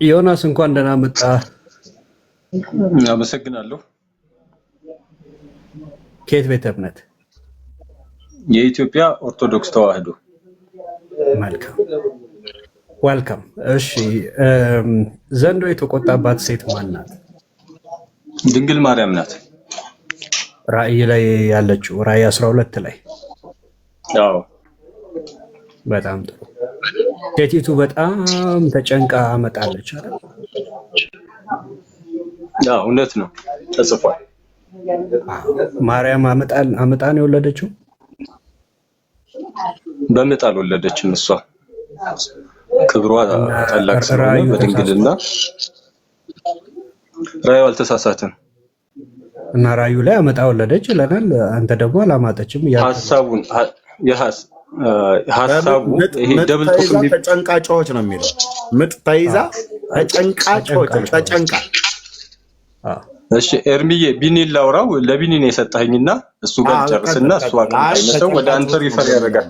ዮናስ እንኳን ደህና መጣ። አመሰግናለሁ። ከየት ቤተ እምነት? የኢትዮጵያ ኦርቶዶክስ ተዋህዶ። መልካም ዋልካም። እሺ ዘንዶ የተቆጣባት ሴት ማን ናት? ድንግል ማርያም ናት። ራእይ ላይ ያለችው ራእይ 12 ላይ። አዎ በጣም ጥሩ። ሴቲቱ በጣም ተጨንቃ አመጣለች አይደል? አዎ እውነት ነው፣ ተጽፏል። ማርያም አመጣን የወለደችው በምጥ አልወለደችም። እሷ ክብሯ ታላቅ ስለሆነ በድንግልና ራእዩ አልተሳሳተም። እና ራእዩ ላይ አመጣ ወለደች ይለናል። አንተ ደግሞ አላማጠችም ሐሳቡ ይሄ ደብል ቶክ ተጨንቃጮች ነው የሚለው። ምጥ ተይዛ ተጨንቃጮች ተጨንቃ። እሺ ኤርሚዬ ቢኒን ላውራው። ለቢኒ ነው የሰጠኸኝና እሱ ጋር ጨርስና እሱ አቀንተው ወደ አንተ ሪፈር ያደርጋል።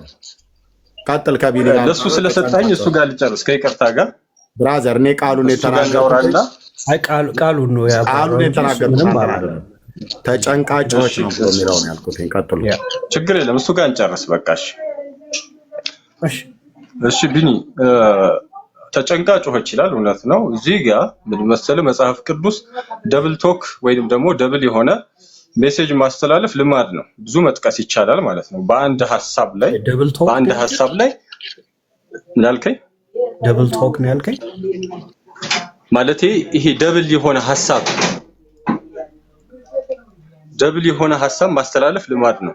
ቀጥል ከቢኒ ጋር ለሱ ስለሰጠኸኝ እሱ ጋር ልጨርስ ከይቅርታ ጋር ብራዘር። እኔ ቃሉን የተናገርኩት ቃሉን ነው ያ ቃሉን የተናገርኩት ተጨንቃጮች ነው ብሎ የሚለው ነው ያልኩት። ቀጥሉ። ችግር የለም እሱ ጋር እንጨርስ በቃ። እሺ ቢኒ ተጨንቃ ጮኸች ይላል። እውነት ነው። እዚህ ጋር ምን መሰለ መጽሐፍ ቅዱስ ደብል ቶክ ወይንም ደግሞ ደብል የሆነ ሜሴጅ ማስተላለፍ ልማድ ነው። ብዙ መጥቀስ ይቻላል ማለት ነው። በአንድ ሐሳብ ላይ ምን አልከኝ? ደብል ቶክ ነው ያልከኝ? ማለቴ ይሄ ደብል የሆነ ሐሳብ ማስተላለፍ ልማድ ነው።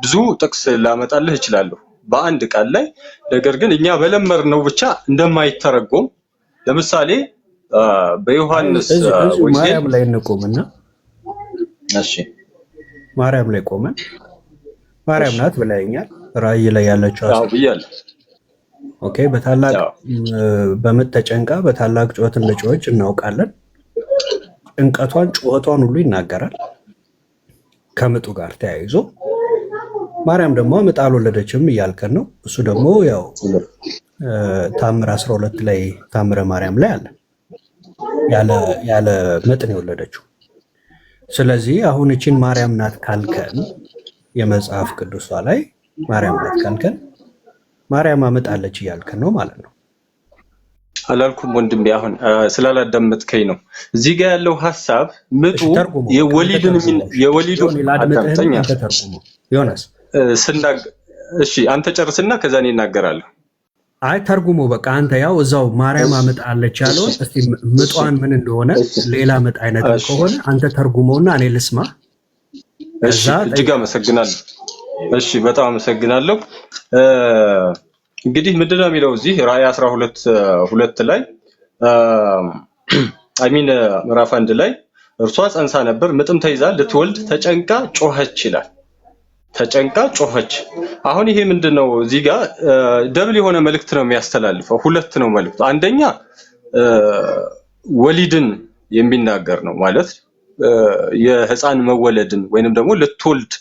ብዙ ጥቅስ ላመጣልህ እችላለሁ በአንድ ቃል ላይ። ነገር ግን እኛ በለመድነው ብቻ እንደማይተረጎም ለምሳሌ በዮሐንስ ወንጌል ማርያም ላይ እንቆምና እሺ ማርያም ላይ ቆመን ማርያም ናት ብለኸኛል። ራእይ ላይ ያለችው አዎ ብያለሁ። ኦኬ በታላቅ በምጥ ተጨንቃ በታላቅ ጩኸት እንደጮኸች እናውቃለን። ጭንቀቷን ጩኸቷን ሁሉ ይናገራል ከምጡ ጋር ተያይዞ። ማርያም ደግሞ አመጣ አልወለደችም እያልከን ነው። እሱ ደግሞ ያው ታምር 12 ላይ ታምረ ማርያም ላይ አለ ያለ ምጥ ነው የወለደችው። ስለዚህ አሁን እቺን ማርያም ናት ካልከን የመጽሐፍ ቅዱሷ ላይ ማርያም ናት ካልከን ማርያም አመጣለች እያልከን ነው ማለት ነው። አላልኩም ወንድሜ፣ አሁን ስላላዳመጥከኝ ነው። እዚህ ጋር ያለው ሐሳብ ምጡ የወሊዱን አዳምጠኛ ዮናስ እሺ አንተ ጨርስና ከዛ እኔ እናገራለሁ። አይ ተርጉሞ በቃ አንተ ያው እዛው ማርያም አመጣለች ያለውን እስቲ ምጧን ምን እንደሆነ ሌላ ምጥ አይነት ከሆነ አንተ ተርጉመውና እኔ ልስማ። እሺ እጅግ አመሰግናለሁ። እሺ በጣም አመሰግናለሁ። እንግዲህ ምንድነው የሚለው እዚህ ራእይ 12:2 ላይ አሚን ምዕራፍ 1 ላይ እርሷ ጸንሳ ነበር ምጥም ተይዛ ልትወልድ ተጨንቃ ጮኸች ይላል። ተጨንቃ ጮኸች። አሁን ይሄ ምንድነው እዚህ ጋር ደብል የሆነ መልእክት ነው የሚያስተላልፈው። ሁለት ነው መልእክቱ። አንደኛ ወሊድን የሚናገር ነው ማለት የህፃን መወለድን ወይንም ደግሞ ልትወልድ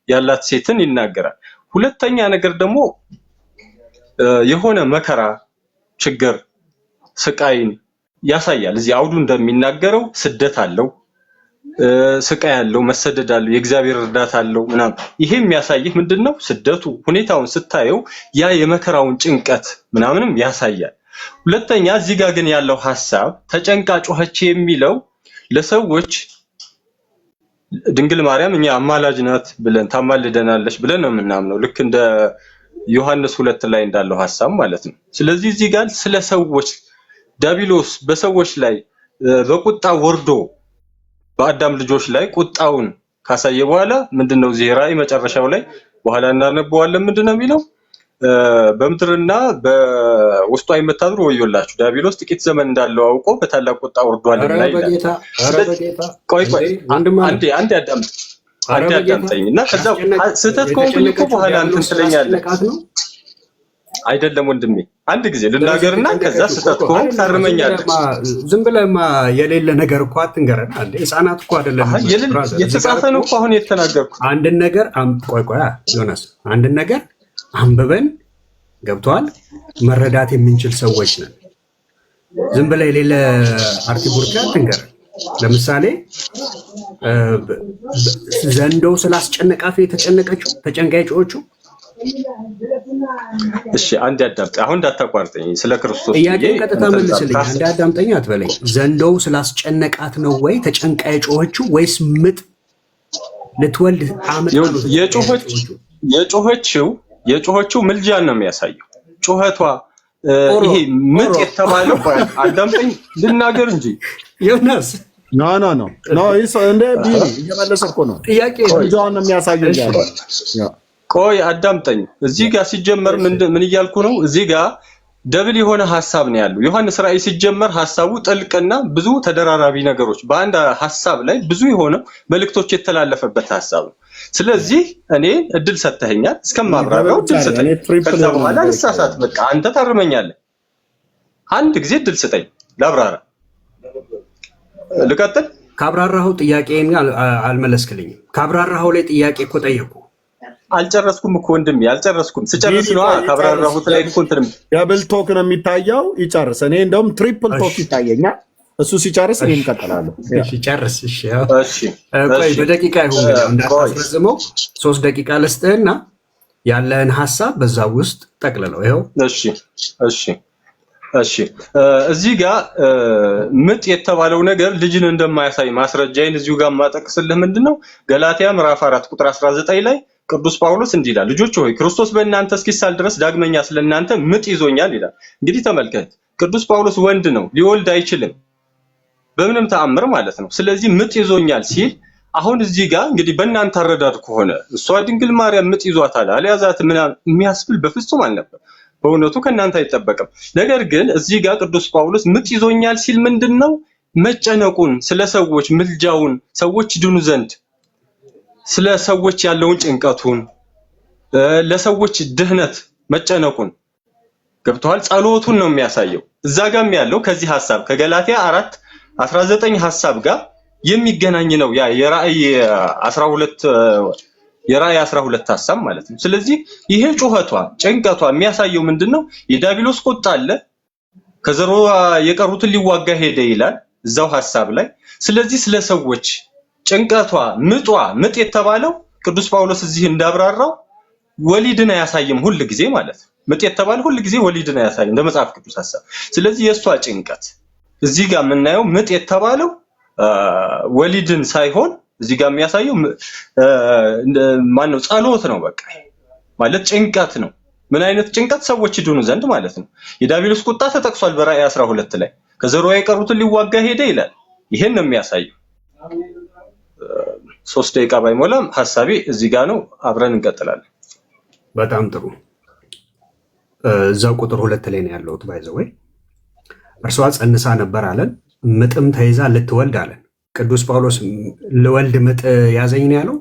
ያላት ሴትን ይናገራል። ሁለተኛ ነገር ደግሞ የሆነ መከራ፣ ችግር፣ ስቃይን ያሳያል። እዚህ አውዱ እንደሚናገረው ስደት አለው፣ ስቃይ አለው፣ መሰደድ አለው፣ የእግዚአብሔር እርዳታ አለው ምናምን። ይሄ የሚያሳይህ ምንድነው? ስደቱ ሁኔታውን ስታየው ያ የመከራውን ጭንቀት ምናምንም ያሳያል። ሁለተኛ እዚህ ጋር ግን ያለው ሐሳብ ተጨንቃ ጮኸች የሚለው ለሰዎች ድንግል ማርያም እኛ አማላጅ ናት ብለን ታማልደናለች ብለን ነው የምናምነው። ልክ እንደ ዮሐንስ 2 ላይ እንዳለው ሐሳብ ማለት ነው። ስለዚህ እዚህ ጋር ስለ ሰዎች ዲያብሎስ በሰዎች ላይ በቁጣ ወርዶ በአዳም ልጆች ላይ ቁጣውን ካሳየ በኋላ ምንድነው እዚህ ራእይ መጨረሻው ላይ በኋላ እናነበዋለን። ምንድነው የሚለው? በምድርና በውስጧ የምታድሩ ወዮላችሁ፣ ዲያብሎስ ጥቂት ዘመን እንዳለው አውቆ በታላቅ ቁጣ ወርዷልና ይላል። ቆይ አንዴ አዳምጠኝ እና ከዛ ስህተት ከሆንኩኝ እኮ በኋላ እንትን ትለኛለህ። አይደለም ወንድሜ፣ አንድ ጊዜ ልናገርና ከዛ ስህተት ከሆንክ ታርመኛለህ። ዝም ብለህማ የሌለ ነገር እኮ አትንገረን። አንዴ ህፃናት እኮ አይደለም የተጻፈ ነው እኮ አሁን የተናገርኩት። አንድን ነገር ቆይ ዮናስ፣ አንድን ነገር አንብበን ገብቷል። መረዳት የምንችል ሰዎች ነን። ዝም ብለህ የሌለ አርቲቡርካ አትንገር። ለምሳሌ ዘንዶው ስላስጨነቃት የተጨነቀችው ተጨንቃ የጮኸችው። እሺ አንድ ያዳምጥ። አሁን እንዳታቋርጠኝ ስለ ክርስቶስ ጥያቄን ቀጥታ መልስልኝ። አንድ አዳምጠኝ አትበለኝ። ዘንዶው ስላስጨነቃት ነው ወይ ተጨንቃ የጮኸችው ወይስ ምጥ ልትወልድ አመጣ ነው የጮኸችው? ምልጃን ነው የሚያሳየው ጩኸቷ። ይሄ ምጥ የተባለው አዳምጠኝ ልናገር እንጂ ዮናስ ኖ እንደ ቢኒ እየመለሰ እኮ ነው። ጥያቄ ልጇን ነው የሚያሳየው ያለው። ቆይ አዳምጠኝ። እዚህ ጋር ሲጀመር ምን እያልኩ ነው? እዚህ ጋር ደብል የሆነ ሐሳብ ነው ያለው። ዮሐንስ ራእይ ሲጀመር ሐሳቡ ጥልቅና ብዙ ተደራራቢ ነገሮች በአንድ ሐሳብ ላይ ብዙ የሆነ መልእክቶች የተላለፈበት ሐሳብ ነው። ስለዚህ እኔ እድል ሰጥተኸኛል እስከማብራራው እድል ስጠኝ። ከዛ በኋላ ልሳሳት በቃ አንተ ታርመኛለህ። አንድ ጊዜ እድል ስጠኝ ላብራራ። ልቀጥል? ካብራራኸው ጥያቄን አልመለስክልኝም። ካብራራኸው ላይ ጥያቄ እኮ ጠየቁ። አልጨረስኩም እኮ ወንድሜ አልጨረስኩም። ስጨርስ ነው ካብራራሁት ላይ እኮ እንትን ደብል ቶክ ነው የሚታየው። ይጨርስ። እኔ እንደውም ትሪፕል ቶክ ይታየኛል። እሱ ሲጨርስ እኔ እንቀጥላለሁ። እሺ ጨርስ። እሺ ቆይ በደቂቃ ይሁን እንዳታስረዝመው 3 ደቂቃ ልስጥህና ያለህን ሐሳብ በዛ ውስጥ ጠቅልለው። ይኸው እሺ እዚህ ጋር ምጥ የተባለው ነገር ልጅን እንደማያሳይ ማስረጃዬን እዚሁ ጋር ማጠቅስልህ ምንድነው? ገላትያ ምዕራፍ 4 ቁጥር 19 ላይ ቅዱስ ጳውሎስ እንዲህ ይላል፣ ልጆች ሆይ ክርስቶስ በእናንተ እስኪሳል ድረስ ዳግመኛ ስለእናንተ ምጥ ይዞኛል ይላል። እንግዲህ ተመልከት፣ ቅዱስ ጳውሎስ ወንድ ነው፣ ሊወልድ አይችልም በምንም ተአምር ማለት ነው። ስለዚህ ምጥ ይዞኛል ሲል አሁን እዚህ ጋር እንግዲህ በእናንተ አረዳድ ከሆነ እሷ ድንግል ማርያም ምጥ ይዟታል አልያዛት ምናምን የሚያስብል በፍጹም አልነበር። በእውነቱ ከእናንተ አይጠበቅም። ነገር ግን እዚህ ጋር ቅዱስ ጳውሎስ ምጥ ይዞኛል ሲል ምንድነው? መጨነቁን፣ ስለ ሰዎች ምልጃውን፣ ሰዎች ድኑ ዘንድ ስለ ሰዎች ያለውን ጭንቀቱን፣ ለሰዎች ድህነት መጨነቁን ገብቷል። ጸሎቱን ነው የሚያሳየው። እዛ ጋርም ያለው ከዚህ ሐሳብ ከገላትያ 4:19 ሐሳብ ጋር የሚገናኝ ነው። ያ የራእይ 12 ሐሳብ ማለት ነው። ስለዚህ ይሄ ጩኸቷ ጭንቀቷ የሚያሳየው ምንድነው? የዲያብሎስ ቁጣ አለ፣ ከዘሮ የቀሩትን ሊዋጋ ሄደ ይላል እዛው ሐሳብ ላይ። ስለዚህ ስለ ሰዎች ጭንቀቷ ምጥ የተባለው ቅዱስ ጳውሎስ እዚህ እንዳብራራው ወሊድን አያሳይም ሁል ጊዜ ማለት ነው። ምጥ የተባለው ሁል ጊዜ ወሊድን አያሳይም ለመጽሐፍ ቅዱስ ሐሳብ። ስለዚህ የሷ ጭንቀት እዚህ ጋር የምናየው ምጥ የተባለው ወሊድን ሳይሆን እዚህ ጋር የሚያሳየው ማነው? ጸሎት ነው። በቃ ማለት ጭንቀት ነው። ምን አይነት ጭንቀት? ሰዎች ይድኑ ዘንድ ማለት ነው። የዲያብሎስ ቁጣ ተጠቅሷል በራእይ 12 ላይ ከዘሮ የቀሩትን ሊዋጋ ሄደ ይላል። ይሄን ነው የሚያሳየው። 3 ደቂቃ ባይሞላም ሐሳቤ እዚህ ጋር ነው። አብረን እንቀጥላለን። በጣም ጥሩ። እዛው ቁጥር 2 ላይ ነው ያለሁት። ባይዘወይ እርሷ ጸንሳ ነበር አለን፣ ምጥም ተይዛ ልትወልድ አለን። ቅዱስ ጳውሎስ ልወልድ ምጥ ያዘኝ ነው ያለው።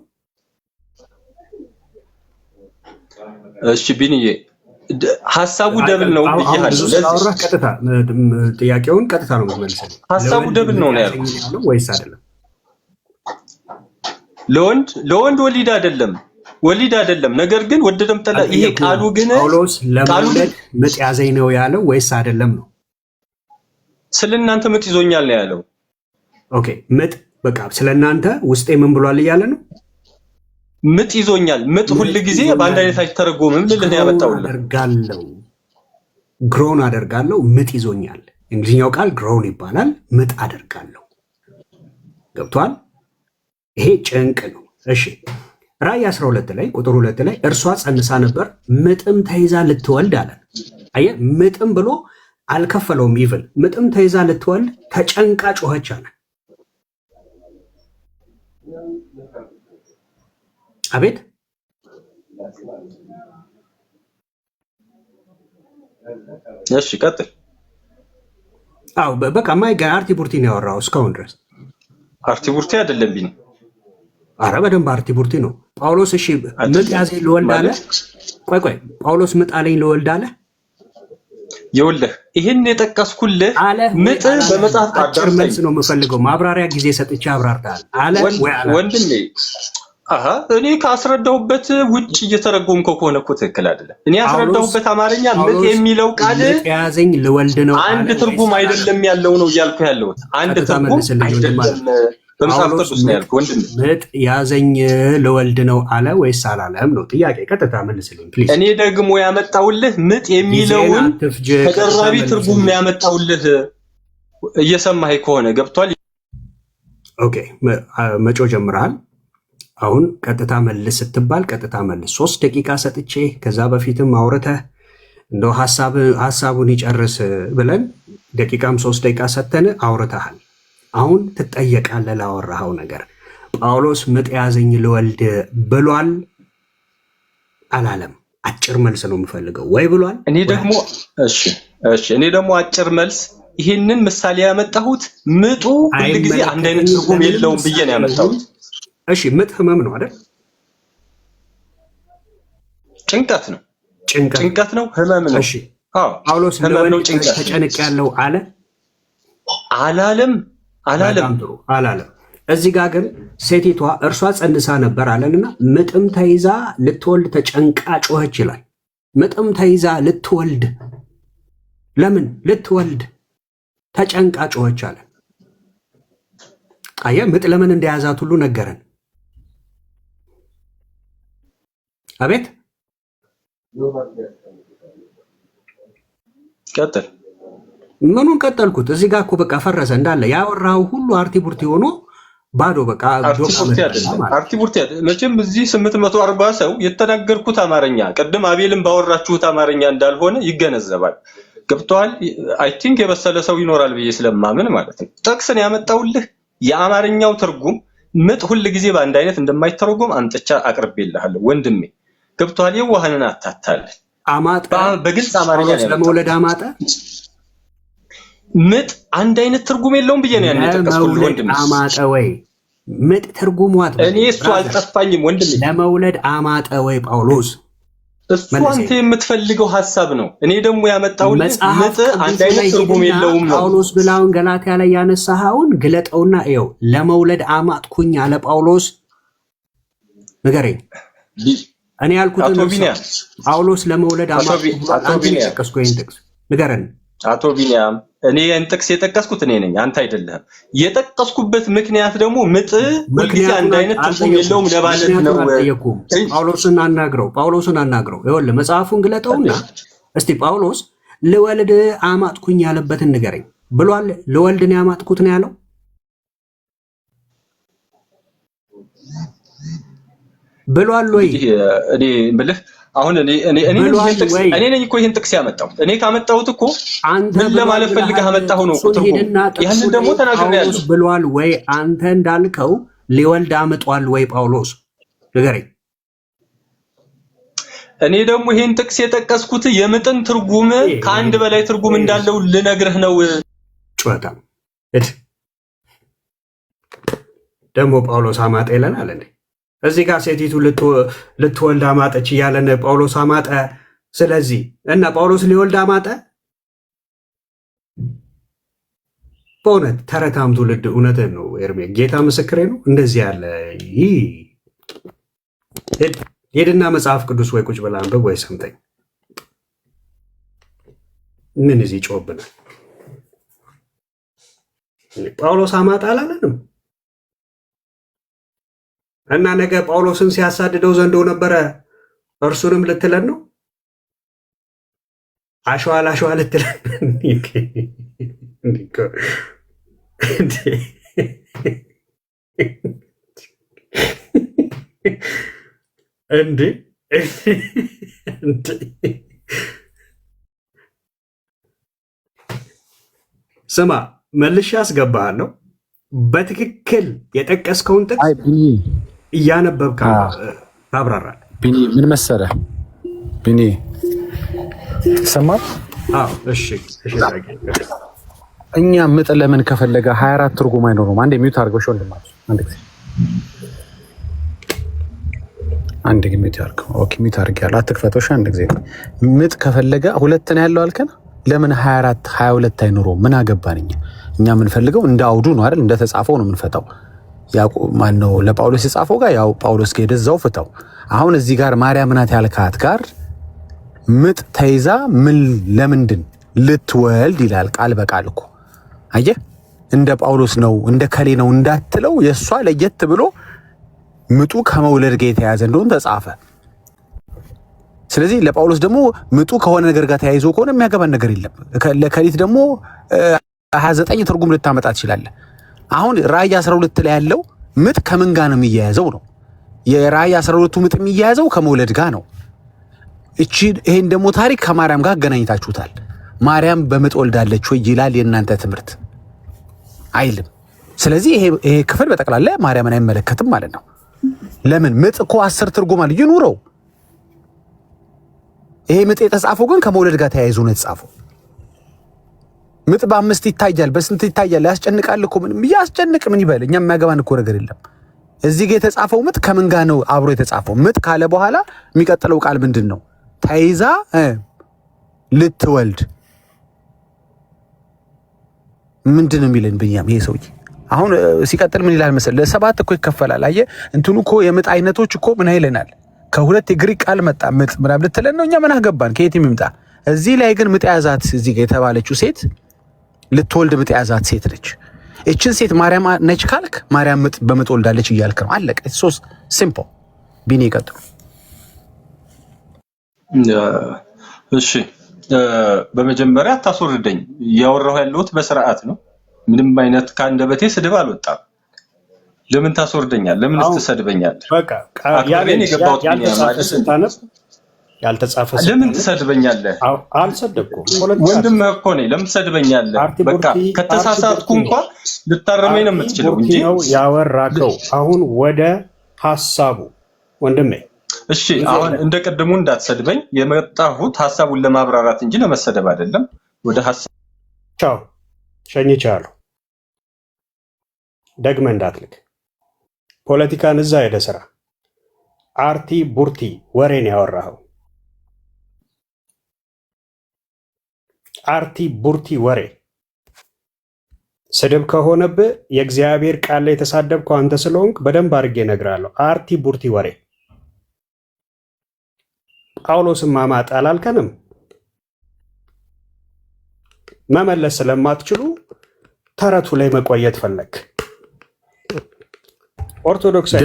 እሺ ቢንዬ ሐሳቡ ደብል ነው ብያለሁ። ስለዚህ ቀጥታ ጥያቄውን ቀጥታ ነው መልሰው። ሐሳቡ ደብል ነው ያለው ወይስ አይደለም? ለወንድ ወሊድ አይደለም። ነገር ግን ወደደም ጠላ ይሄ ቃሉ ግን ጳውሎስ ለመውለድ ምጥ ያዘኝ ነው ያለው ወይስ አይደለም ነው? ስለናንተ ምጥ ይዞኛል ነው ያለው። ኦኬ ምጥ በቃ ስለናንተ ውስጤ ምን ብሏል እያለ ነው። ምጥ ይዞኛል። ምጥ ሁሉ ጊዜ በአንድ አይነት አይተረጎምም። ልልህ ያመጣውልህ ግሮን አደርጋለሁ፣ ምጥ ይዞኛል። እንግሊዝኛው ቃል ግሮን ይባላል። ምጥ አደርጋለሁ። ገብቷል? ይሄ ጭንቅ ነው። እሺ ራእይ 12 ላይ ቁጥር 2 ላይ እርሷ ጸንሳ ነበር ምጥም ተይዛ ልትወልድ አለ። አየህ፣ ምጥም ብሎ አልከፈለውም። ኢቭን ምጥም ተይዛ ልትወልድ ተጨንቃ ጮኸች አለ። አቤት እሺ ቀጥል። አው በቃ ማይጋ አርቲ ቡርቲ ነው ያወራው እስካሁን ድረስ። አርቲ ቡርቲ አይደለም ቢኒ። አረ በደንብ አርቲ ቡርቲ ነው። ጳውሎስ እሺ ምጥ ያዘኝ ልወልድ አለ። ቆይ ጳውሎስ ምጥ አለኝ ልወልድ አለ። ይኸውልህ ይሄን የጠቀስኩልህ ምጥ በመጽሐፍ አጭር መልስ ነው የምፈልገው። ማብራሪያ ጊዜ ሰጥቼ አብራርታል አለ ወይ አለ? ወንድሜ አሃ እኔ ካስረዳሁበት ውጭ እየተረጎምከው ከሆነ እኮ ትክክል አይደለም። እኔ ያስረዳሁበት አማርኛ ምጥ የሚለው ቃል ያዘኝ ልወልድ ነው አንድ ትርጉም አይደለም ያለው ነው እያልኩ ያለሁት። አንድ ትርጉም አይደለም በመጽሐፍ ቅዱስ ነው ያልኩት ወንድም። ምጥ ያዘኝ ልወልድ ነው አለ ወይስ አላለም ነው ጥያቄ። ቀጥታ መልስልኝ ፕሊዝ። እኔ ደግሞ ያመጣውልህ ምጥ የሚለውን ተደራቢ ትርጉም ነው ያመጣውልህ። እየሰማኸኝ ከሆነ ገብቷል? ኦኬ መጮ ጀምረሃል። አሁን ቀጥታ መልስ ስትባል ቀጥታ መልስ። 3 ደቂቃ ሰጥቼ ከዛ በፊትም አውርተህ እንደው ሐሳቡን ይጨርስ ብለን ደቂቃም 3 ደቂቃ ሰተን አውርተሃል። አሁን ትጠየቃለህ ላወራኸው ነገር። ጳውሎስ ምጥ ያዘኝ ልወልድ ብሏል አላለም? አጭር መልስ ነው የምፈልገው። ወይ ብሏል? እኔ ደግሞ አጭር መልስ ይህንን ምሳሌ ያመጣሁት ምጡ ሁልጊዜ አንድ አይነት ትርጉም የለውም ብዬ ነው ያመጣሁት። እሺ ምጥ ህመም ነው አይደል? ጭንቀት ነው፣ ህመም ነው። እሺ ጳውሎስ ለወልድ ተጨንቅ ያለው አለ አላለም? አላለም። እዚህ ጋር ግን ሴቲቷ እርሷ ጸንሳ ነበር አለንና ምጥም ተይዛ ልትወልድ ተጨንቃ ጮኸች ይላል። ምጥም ተይዛ ልትወልድ ለምን ልትወልድ ተጨንቃ ጮኸች አለ። አየህ ምጥ ለምን እንደያዛት ሁሉ ነገረን። አቤት ቀጥል። ምኑን ቀጠልኩት? እዚህ ጋር እኮ በቃ ፈረሰ እንዳለ ያወራው ሁሉ አርቲቡርቲ ሆኖ ባዶ በቃ አርቲቡርቲ መቼም እዚህ 840 ሰው የተናገርኩት አማርኛ ቅድም አቤልም ባወራችሁት አማርኛ እንዳልሆነ ይገነዘባል። ገብቷል? አይ ቲንክ የበሰለ ሰው ይኖራል ብዬ ስለማምን ማለት ነው። ጥቅስን ያመጣውልህ የአማርኛው ትርጉም ምጥ ሁል ጊዜ በአንድ አይነት እንደማይተረጎም አንጥቻ አቅርቤልሃለሁ ወንድሜ። ገብቷል? የዋህንን አታታለህ። በግልጽ አማርኛ ለመውለድ አማጠ ምጥ አንድ አይነት ትርጉም የለውም ብዬ ነው ያን የተቀስኩልህ ወንድሜ። አማጠ ወይ ምጥ ትርጉሟት እኔ እሱ አልጠፋኝም ወንድሜ። ለመውለድ አማጠ ወይ ጳውሎስ እሱ አንተ የምትፈልገው ሐሳብ ነው። እኔ ደግሞ ያመጣውልህ ምጥ አንድ አይነት ትርጉም የለውም ነው። ጳውሎስ ብላውን ገላትያ ላይ ያነሳኸውን ግለጠውና ይኸው ለመውለድ አማጥኩኝ አለ ጳውሎስ። ንገረኝ። እኔ ያልኩትን ጳውሎስ ለመውለድ አማጥኩኝ አንተ የጠቀስኩ ይሄን ጥቅስ ንገረን። አቶ ቢኒያም እኔ ያን ጥቅስ የጠቀስኩት እኔ ነኝ፣ አንተ አይደለህም። የጠቀስኩበት ምክንያት ደግሞ ምጥ ሁልጊዜ አንድ አይነት ትርጉም የለውም ለማለት ነው። ጳውሎስን አናግረው። ይኸውልህ መጽሐፉን ግለጠውና እስቲ ጳውሎስ ልወልድ አማጥኩኝ ያለበትን ንገረኝ ብሏል? ልወልድ ነው ያማጥኩት ነው ያለው? ብሏል ወይ? እኔ የምልህ አሁን እኔ ነኝ እኮ ይሄን ጥቅስ ያመጣው። እኔ ካመጣሁት እኮ ምን ለማለት ፈልገህ አመጣሁ ነው እኮ ትርጉም። ያንን ደግሞ ተናግሬያለሁ። ብሏል ወይ አንተ እንዳልከው ሊወልድ አምጧል ወይ ጳውሎስ ንገረኝ። እኔ ደግሞ ይሄን ጥቅስ የጠቀስኩት የምጥን ትርጉም ከአንድ በላይ ትርጉም እንዳለው ልነግርህ ነው። ጨዋታ ደግሞ ጳውሎስ አማጠ ይለናል እንዴ? እዚህ ጋር ሴቲቱ ልትወልድ አማጠች እያለን ጳውሎስ አማጠ። ስለዚህ እና ጳውሎስ ሊወልድ አማጠ። በእውነት ተረታም ትውልድ። እውነትህን ነው ኤርሜ፣ ጌታ ምስክሬ ነው። እንደዚህ ያለ ሄድና መጽሐፍ ቅዱስ ወይ ቁጭ ብለህ አንብብ ወይ ሰምተኝ። ምን እዚህ ጮህብናል? ጳውሎስ አማጠ አላለንም። እና ነገ ጳውሎስን ሲያሳድደው ዘንዶ ነበረ እርሱንም ልትለን ነው? አሸዋ ላሸዋ ልትለን እንዴ? ስማ መልሼ አስገባሃለሁ። በትክክል የጠቀስከውን ጥቅስ እያነበብክ ታብራራለህ። ቢኒ ምን መሰለህ? ቢኒ ሰማት? አዎ እሺ። እኛ ምጥ ለምን ከፈለገ 24 ትርጉም አይኖረውም? አንዴ ሚውት አድርገው ወንድማችን፣ አንድ ጊዜ ሚውት አድርገው። ኦኬ ሚውት አድርጌያለሁ፣ አትክፈተው። አንድ ጊዜ ምጥ ከፈለገ ሁለት ነው ያለው አልከን። ለምን 24 22 አይኖረውም? ምን አገባን እኛ? እኛ የምንፈልገው እንደ አውዱ ነው አይደል? እንደተጻፈው ነው የምንፈታው። ማን ነው ለጳውሎስ የጻፈው ጋር ያው ጳውሎስ ጋር እዛው ፍተው። አሁን እዚህ ጋር ማርያም ናት ያልካት ጋር ምጥ ተይዛ ምን ለምንድን ልትወልድ ይላል ቃል በቃል እኮ አየህ። እንደ ጳውሎስ ነው እንደ ከሌ ነው እንዳትለው የእሷ ለየት ብሎ ምጡ ከመውለድ ጋር የተያዘ እንደሆነ ተጻፈ። ስለዚህ ለጳውሎስ ደግሞ ምጡ ከሆነ ነገር ጋር ተያይዞ ከሆነ የሚያገባን ነገር የለም። ለከሊት ደግሞ 29 ትርጉም ልታመጣ ትችላለህ። አሁን ራእይ 12 ላይ ያለው ምጥ ከምን ጋር ነው የሚያያዘው ነው። የራእይ 12ቱ ምጥ የሚያያዘው ከመውለድ ጋር ነው። ይሄን ደግሞ ታሪክ ከማርያም ጋር አገናኝታችሁታል። ማርያም በምጥ ወልዳለች ወይ ይላል የእናንተ ትምህርት አይልም። ስለዚህ ይሄ ክፍል በጠቅላላ ማርያምን አይመለከትም ማለት ነው። ለምን ምጥ እኮ 10 ትርጉም አለ ይኑረው። ይሄ ምጥ የተጻፈው ግን ከመውለድ ጋር ተያይዞ ነው የተጻፈው። ምጥ በ5 ይታያል በስንት ይታያል ያስጨንቃል እኮ ምንም ያስጨንቅ ምን ይበል እኛ የሚያገባን እኮ ነገር የለም። እዚህ ጋር የተጻፈው ምጥ ከምን ጋር ነው አብሮ የተጻፈው? ምጥ ካለ በኋላ የሚቀጥለው ቃል ምንድን ነው? ተይዛ ልትወልድ ምንድን ነው የሚለን ብኛም ይሄ ሰውዬ አሁን ሲቀጥል ምን ይላል መሰለህ? ለሰባት እኮ ይከፈላል። አየህ እንትኑ እኮ የምጥ አይነቶች እኮ ምን ይለናል? ከሁለት የግሪክ ቃል መጣ ምጥ ምናምን ልትለን ነው። እኛ ምን አገባን ከየት የሚምጣ? እዚህ ላይ ግን ምጥ ያዛት እዚህ ጋር የተባለችው ሴት ልትወልድ ምጥ ያዛት ሴት ነች። እችን ሴት ማርያም ነች ካልክ ማርያም ምጥ በምጥ ወልዳለች እያልክ ነው። አለቀ። ሶስት ሲምፕል ቢኒ ይቀጥሉ። እሺ በመጀመሪያ አታስወርደኝ። እያወራሁ ያለሁት በስርዓት ነው። ምንም አይነት ከአንደበቴ ስድብ አልወጣም። ለምን ታስወርደኛለህ? ለምን ትሰድበኛለህ? በቃ ያለን የገባሁት ያልተጻፈ ለምን ትሰድበኛለህ? አልሰደብኩም። ወንድምህ እኮ ነኝ። ለምን ትሰድበኛለህ? በቃ ከተሳሳትኩ እንኳን ልታረመኝ ነው የምትችለው እንጂ ነው ያወራከው። አሁን ወደ ሐሳቡ ወንድሜ። እሺ አሁን እንደ ቀድሞ እንዳትሰድበኝ። የመጣሁት ሐሳቡን ለማብራራት እንጂ ለመሰደብ አይደለም። ወደ ሐሳብ ቻው ሸኝቻለሁ። ደግመህ እንዳትልክ። ፖለቲካን እዛ ሄደ ስራ። አርቲ ቡርቲ ወሬን ያወራኸው አርቲ ቡርቲ ወሬ ስድብ ከሆነብህ የእግዚአብሔር ቃል ላይ የተሳደብከው አንተ ስለሆንክ በደንብ አድርጌ እነግርሃለሁ። አርቲ ቡርቲ ወሬ ጳውሎስን ማማጥ አላልከንም? መመለስ ስለማትችሉ ተረቱ ላይ መቆየት ፈለግ። ኦርቶዶክሳዊ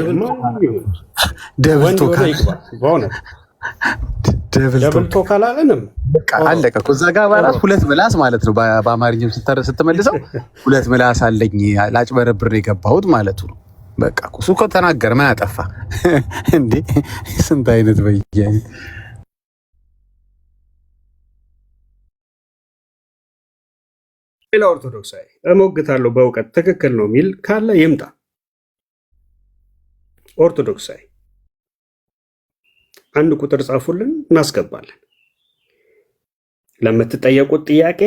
ደብልቶ ካላለንም አለቀ እኮ እዛ ጋር ባላት ሁለት ምላስ ማለት ነው። በአማርኛም ስትመልሰው ሁለት ምላስ አለኝ ላጭበረብር የገባሁት ማለቱ ነው። በቃ እሱ እኮ ተናገረ። ምን አጠፋ እንዴ? ስንት አይነት በየ ሌላ ኦርቶዶክሳዊ እሞግታለሁ በእውቀት ትክክል ነው የሚል ካለ ይምጣ። ኦርቶዶክሳዊ አንድ ቁጥር ጻፉልን፣ እናስገባለን። ለምትጠየቁት ጥያቄ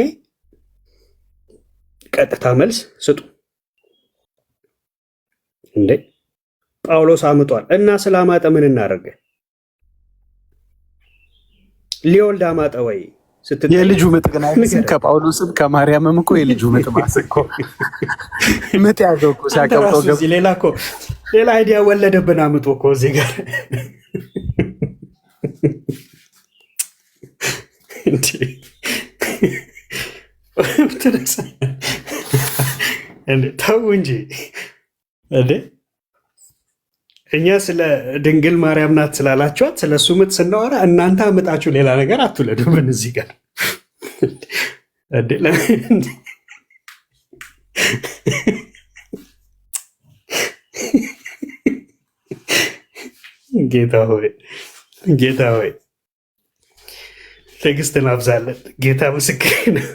ቀጥታ መልስ ስጡ። እንዴ ጳውሎስ አምጧል እና ስላማጠ ምን እናደርገ? ሊወልድ አማጠ ወይ? የልጁ ምጥ ግን አይመስልም? ከጳውሎስም ከማርያምም እኮ የልጁ ምጥ ማሰኮ ምጥ ያዘው እኮ ሲያቀብጠው ሌላ አይዲያ ወለደብን አምጦ እኮ እዚህ ጋር ተው እንጂ እንዴ! እኛ ስለ ድንግል ማርያም ናት ስላላችኋት ስለ እሱ ምጥ ስናወራ እናንተ አምጣችሁ ሌላ ነገር አትውለዱብን እዚህ ጋር ጌታ ሆይ ትዕግስትን አብዛለን። ጌታ ምስክር ነው።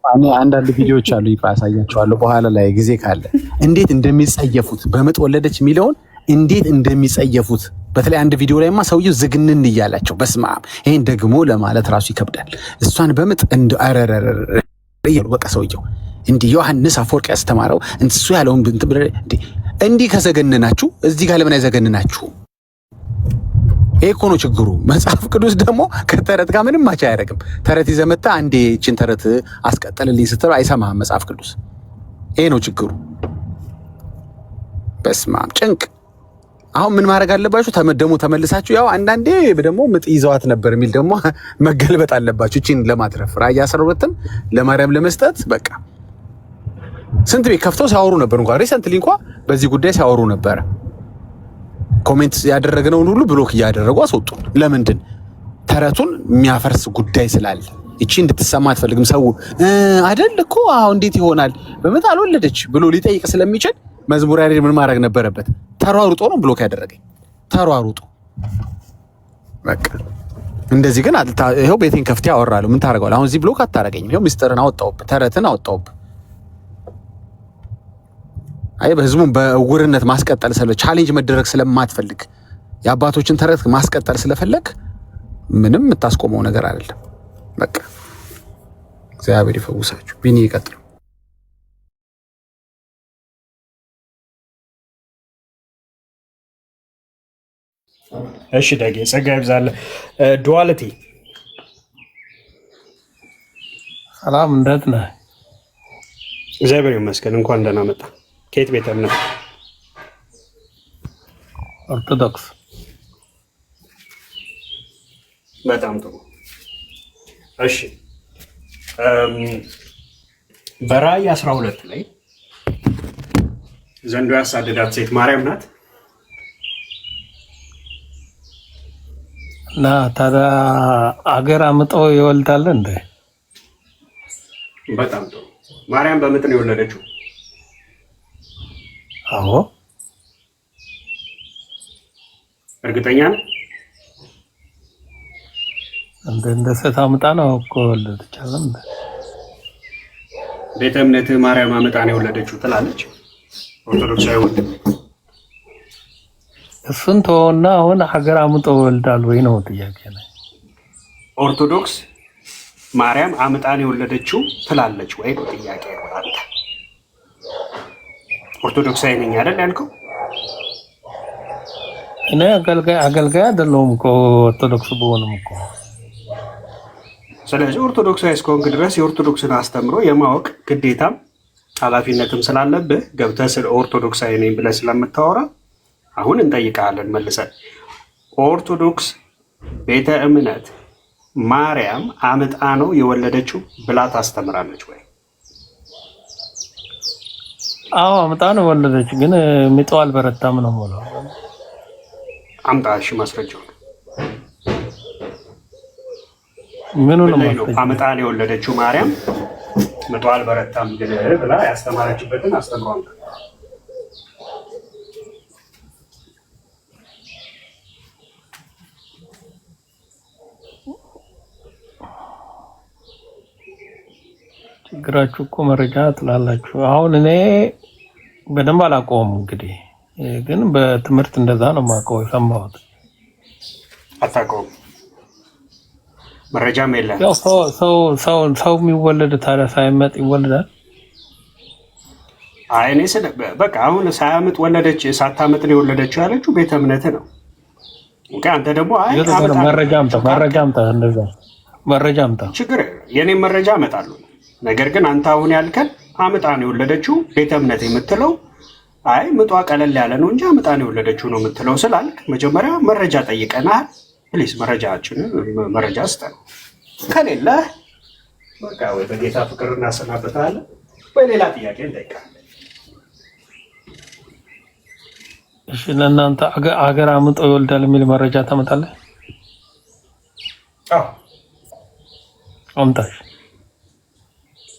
እኔ አንዳንድ ቪዲዮዎች አሉ ያሳያቸዋለሁ በኋላ ላይ ጊዜ ካለ እንዴት እንደሚጸየፉት በምጥ ወለደች የሚለውን እንዴት እንደሚጸየፉት። በተለይ አንድ ቪዲዮ ላይማ ሰውየው ዝግንን እያላቸው በስመ አብ። ይሄን ደግሞ ለማለት ራሱ ይከብዳል። እሷን በምጥ በቃ ሰውየው እንዲህ ዮሐንስ አፈወርቅ ያስተማረው እንሱ ያለውን እንዲህ ከዘገነናችሁ እዚህ ጋር ለምን አይዘገንናችሁ? ይሄ እኮ ነው ችግሩ። መጽሐፍ ቅዱስ ደግሞ ከተረት ጋር ምንም ማቻ አያደርግም። ተረት ይዘህ መጣ አንዴ እችን ተረት አስቀጥልልኝ ስትለው አይሰማህም መጽሐፍ ቅዱስ። ይሄ ነው ችግሩ። በስማም ጭንቅ። አሁን ምን ማድረግ አለባችሁ? ተመደሙ ተመልሳችሁ ያው አንዳንዴ ደግሞ ምጥ ይዘዋት ነበር የሚል ደግሞ መገልበጥ አለባችሁ እቺን ለማትረፍ ራያ 12ን ለማርያም ለመስጠት በቃ ስንት ቤት ከፍተው ሲያወሩ ነበር። እንኳን ሪሰንትሊ እንኳን በዚህ ጉዳይ ሲያወሩ ነበር። ኮሜንት ያደረግነውን ሁሉ ብሎክ እያደረጉ አስወጡ። ለምንድን? ተረቱን የሚያፈርስ ጉዳይ ስላለ እቺ እንድትሰማ አትፈልግም ሰው አይደል እኮ አሁን እንዴት ይሆናል በመጣ አልወለደች ብሎ ሊጠይቅ ስለሚችል መዝሙር ያሬድ ምን ማድረግ ነበረበት? ተሯሩጦ ነው ብሎክ ያደረገኝ። ተሯሩጦ በቃ እንደዚህ ግን ይኸው ቤቴን ከፍቴ አወራለሁ። ምን ታደርገዋለህ? አሁን እዚህ ብሎክ አታደርገኝም። ይኸው ሚስጥርን አወጣሁብህ፣ ተረትን አወጣሁብህ። አይ በህዝቡን በእውርነት ማስቀጠል ቻሌንጅ መደረግ ስለማትፈልግ የአባቶችን ተረት ማስቀጠል ስለፈለግ ምንም የምታስቆመው ነገር አይደለም። በቃ እግዚአብሔር ይፈውሳችሁ። ቢኒ ይቀጥሉ። እሺ ዳጊ ጸጋ ይብዛልህ። ዱዋሊቲ ሰላም፣ እንዴት ነህ? እግዚአብሔር ይመስገን። እንኳን ደህና መጣ። ከየት ቤተ እምነት? ኦርቶዶክስ። በጣም ጥሩ። እሺ በራእይ 12 ላይ ዘንዶ ያሳደዳት ሴት ማርያም ናት እና ታዲያ አገር አምጠው ይወልዳል እንዴ? በጣም ጥሩ። ማርያም በምጥ ነው የወለደችው? አዎ። እርግጠኛ ነው? እንደ ሴት አምጣ ነው እኮ ወለደች አይደል? ቤተ እምነት ማርያም አምጣ ነው የወለደችው ትላለች ኦርቶዶክስ አይወልድ። እሱን ተወውና አሁን ሀገር አምጠው ይወልዳል ወይ ነው ጥያቄ ነው። ኦርቶዶክስ ማርያም አምጣ ነው የወለደችው ትላለች ወይ ነው ጥያቄ ነው። አንተ ኦርቶዶክሳዊ ነኝ አይደል ያልከው? እኔ አገልጋይ አይደለሁም እኮ ኦርቶዶክስ ብሆንም እኮ። ስለዚህ ኦርቶዶክሳዊ እስከሆንክ ድረስ የኦርቶዶክስን አስተምሮ የማወቅ ግዴታም ኃላፊነትም ስላለብህ ገብተህ ስለ ኦርቶዶክሳዊ ነኝ ብለህ ስለምታወራ አሁን እንጠይቃለን መልሰን። ኦርቶዶክስ ቤተ እምነት ማርያም አምጣ ነው የወለደችው ብላ ታስተምራለች ወይ? አዎ አምጣ ነው የወለደች፣ ግን ምጧ አልበረታም ነው የምለው። አምጣ እሺ ማስረጃው ምኑ ነው? አምጣ ነው የወለደችው ማርያም ምጧ አልበረታም ግን ብላ ያስተማረችበትን አስተምሮ አምጣ። ችግራችሁ እኮ መረጃ ትላላችሁ። አሁን እኔ በደንብ አላውቀውም፣ እንግዲህ ግን በትምህርት እንደዛ ነው የማውቀው የሰማሁት። አታውቀውም? መረጃም የለም። ያው ሰው የሚወለድ ታዲያ ሳይመጥ ይወለዳል? አይ እኔ በቃ አሁን ሳያምጥ ወለደች ሳታምጥ ነው የወለደችው ያለችው ቤተ እምነት ነው። ኦኬ አንተ ደግሞ አይ መረጃ አምጣ፣ እንደዛ መረጃ አምጣ። ችግር የኔን መረጃ አመጣለሁ። ነገር ግን አንተ አሁን ያልከን አምጣ ነው የወለደችው ቤተ እምነት የምትለው አይ ምጧ ቀለል ያለ ነው እንጂ አምጣ ነው የወለደችው ነው የምትለው ስላልክ መጀመሪያ መረጃ ጠይቀናል። ፕሊስ መረጃ ስጠን። ከሌለ በቃ ወይ በጌታ ፍቅር እናሰናበታለን ወይ ሌላ ጥያቄ እንጠይቃለን። እሺ ለእናንተ አገር አምጦ ይወልዳል የሚል መረጃ ታመጣለህ? አዎ አምጣሽ።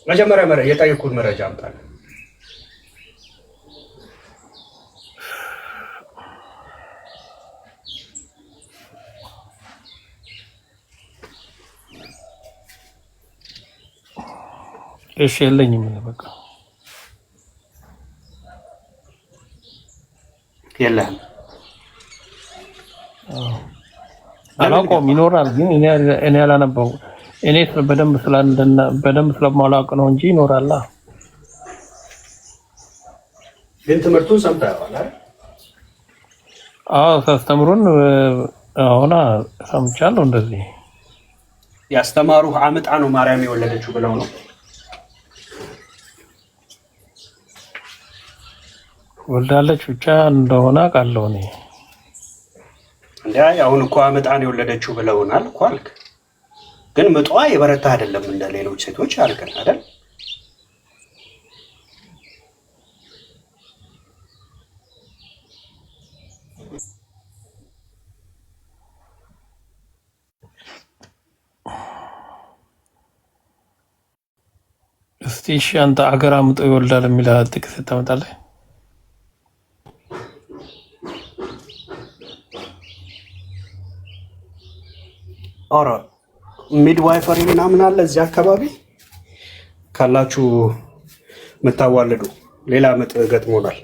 መጀመሪያ የጠየኩህን መረጃ አምጣለህ። እሺ የለኝም በቃ የለህም? አላውቀውም። ይኖራል ግን እኔ አላነበው እኔ በደንብ ስለማላውቅ ነው እንጂ ይኖራል። ግን ትምህርቱን ሰምተኸዋል አይደል? አዎ ሳስተምሩን አሁን ሰምቻለሁ። እንደዚህ ያስተማሩህ አምጣ ነው ማርያም የወለደችው ብለው ነው? ወልዳለች ብቻ እንደሆነ አውቃለሁ እኔ። እንዴ አሁን እኮ አመጣን የወለደችው ብለውናል እኮ አልክ። ግን ምጧ የበረታ አይደለም እንደ ሌሎች ሴቶች አልከን አይደል? እስቲ እሺ አንተ አገር አምጦ ይወልዳል የሚል ጥቅስ ታመጣለህ? ኧረ ሚድዋይፈሪ ምናምን አለ እዚህ አካባቢ ካላችሁ የምታዋልዱ። ሌላ ምጥ ገጥሞናል።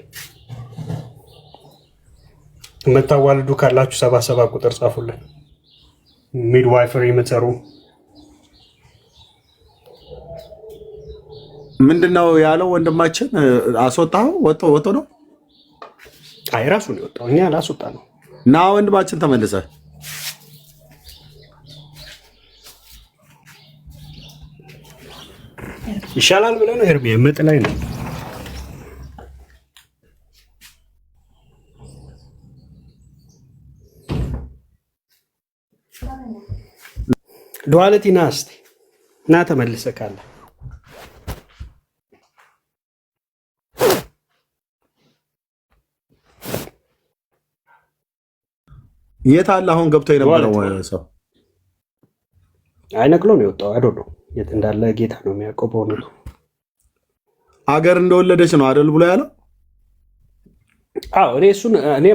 የምታዋልዱ ካላችሁ 77 ቁጥር ጻፉልን። ሚድዋይፈሪ የምትሰሩ ምንድነው ያለው ወንድማችን? አስወጣው ወጥቶ ነው? አይ ራሱ ነው የወጣው፣ እኛ አላስወጣ ነው። ና ወንድማችን ተመልሰ ይሻላል ብለህ ነው ሄርሜ? ምጥ ላይ ነው። ዱዋለቲ ና እስኪ ና ተመልሰህ ካለ የት አለ አሁን ገብቶ የነበረው ሰው? አይነቅሎ ነው የወጣው። አይዶ ነው የት እንዳለ ጌታ ነው የሚያውቀው። በእውነቱ አገር እንደወለደች ነው አይደል ብሎ ያለው? አዎ እኔ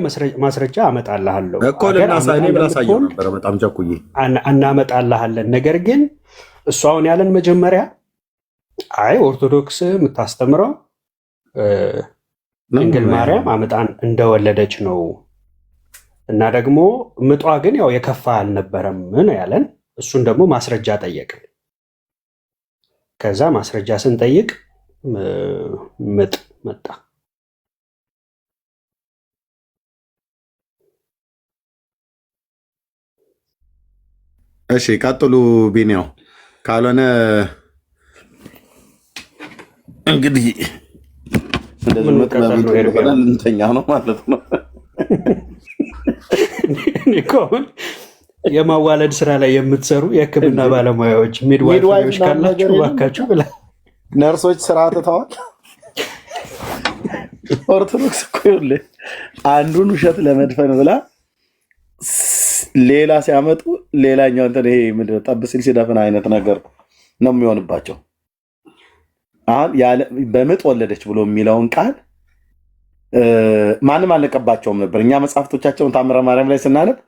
ማስረጃ አመጣልሃለሁ እኮ ለናሳይ እኔ ብላሳየው ነበር። በጣም ቸኩዬ እናመጣልሃለን። ነገር ግን እሱ አሁን ያለን መጀመሪያ አይ ኦርቶዶክስ የምታስተምረው ድንግል ማርያም አመጣን እንደወለደች ነው እና ደግሞ ምጧ ግን ያው የከፋ አልነበረም ነው ያለን። እሱን ደግሞ ማስረጃ ጠየቅን። ከዛ ማስረጃ ስንጠይቅ ምጥ መጣ። እሺ ቀጥሉ ቢኒያው። ካልሆነ እንግዲህ እንደዚህ ልንተኛ ነው ማለት ነው። የማዋለድ ስራ ላይ የምትሰሩ የሕክምና ባለሙያዎች ሚድዋይፈሮች ካላችሁ እባካችሁ ብላ ነርሶች ስራ ትተዋል። ኦርቶዶክስ እኮ ይኸውልህ አንዱን ውሸት ለመድፈን ብላ ሌላ ሲያመጡ ሌላኛው እንትን ይሄ ምንድን ነው ጠብ ሲል ሲደፍን አይነት ነገር ነው የሚሆንባቸው። አሁን በምጥ ወለደች ብሎ የሚለውን ቃል ማንም አልነቀባቸውም ነበር። እኛ መጽሐፍቶቻቸውን ታምረ ማርያም ላይ ስናነብ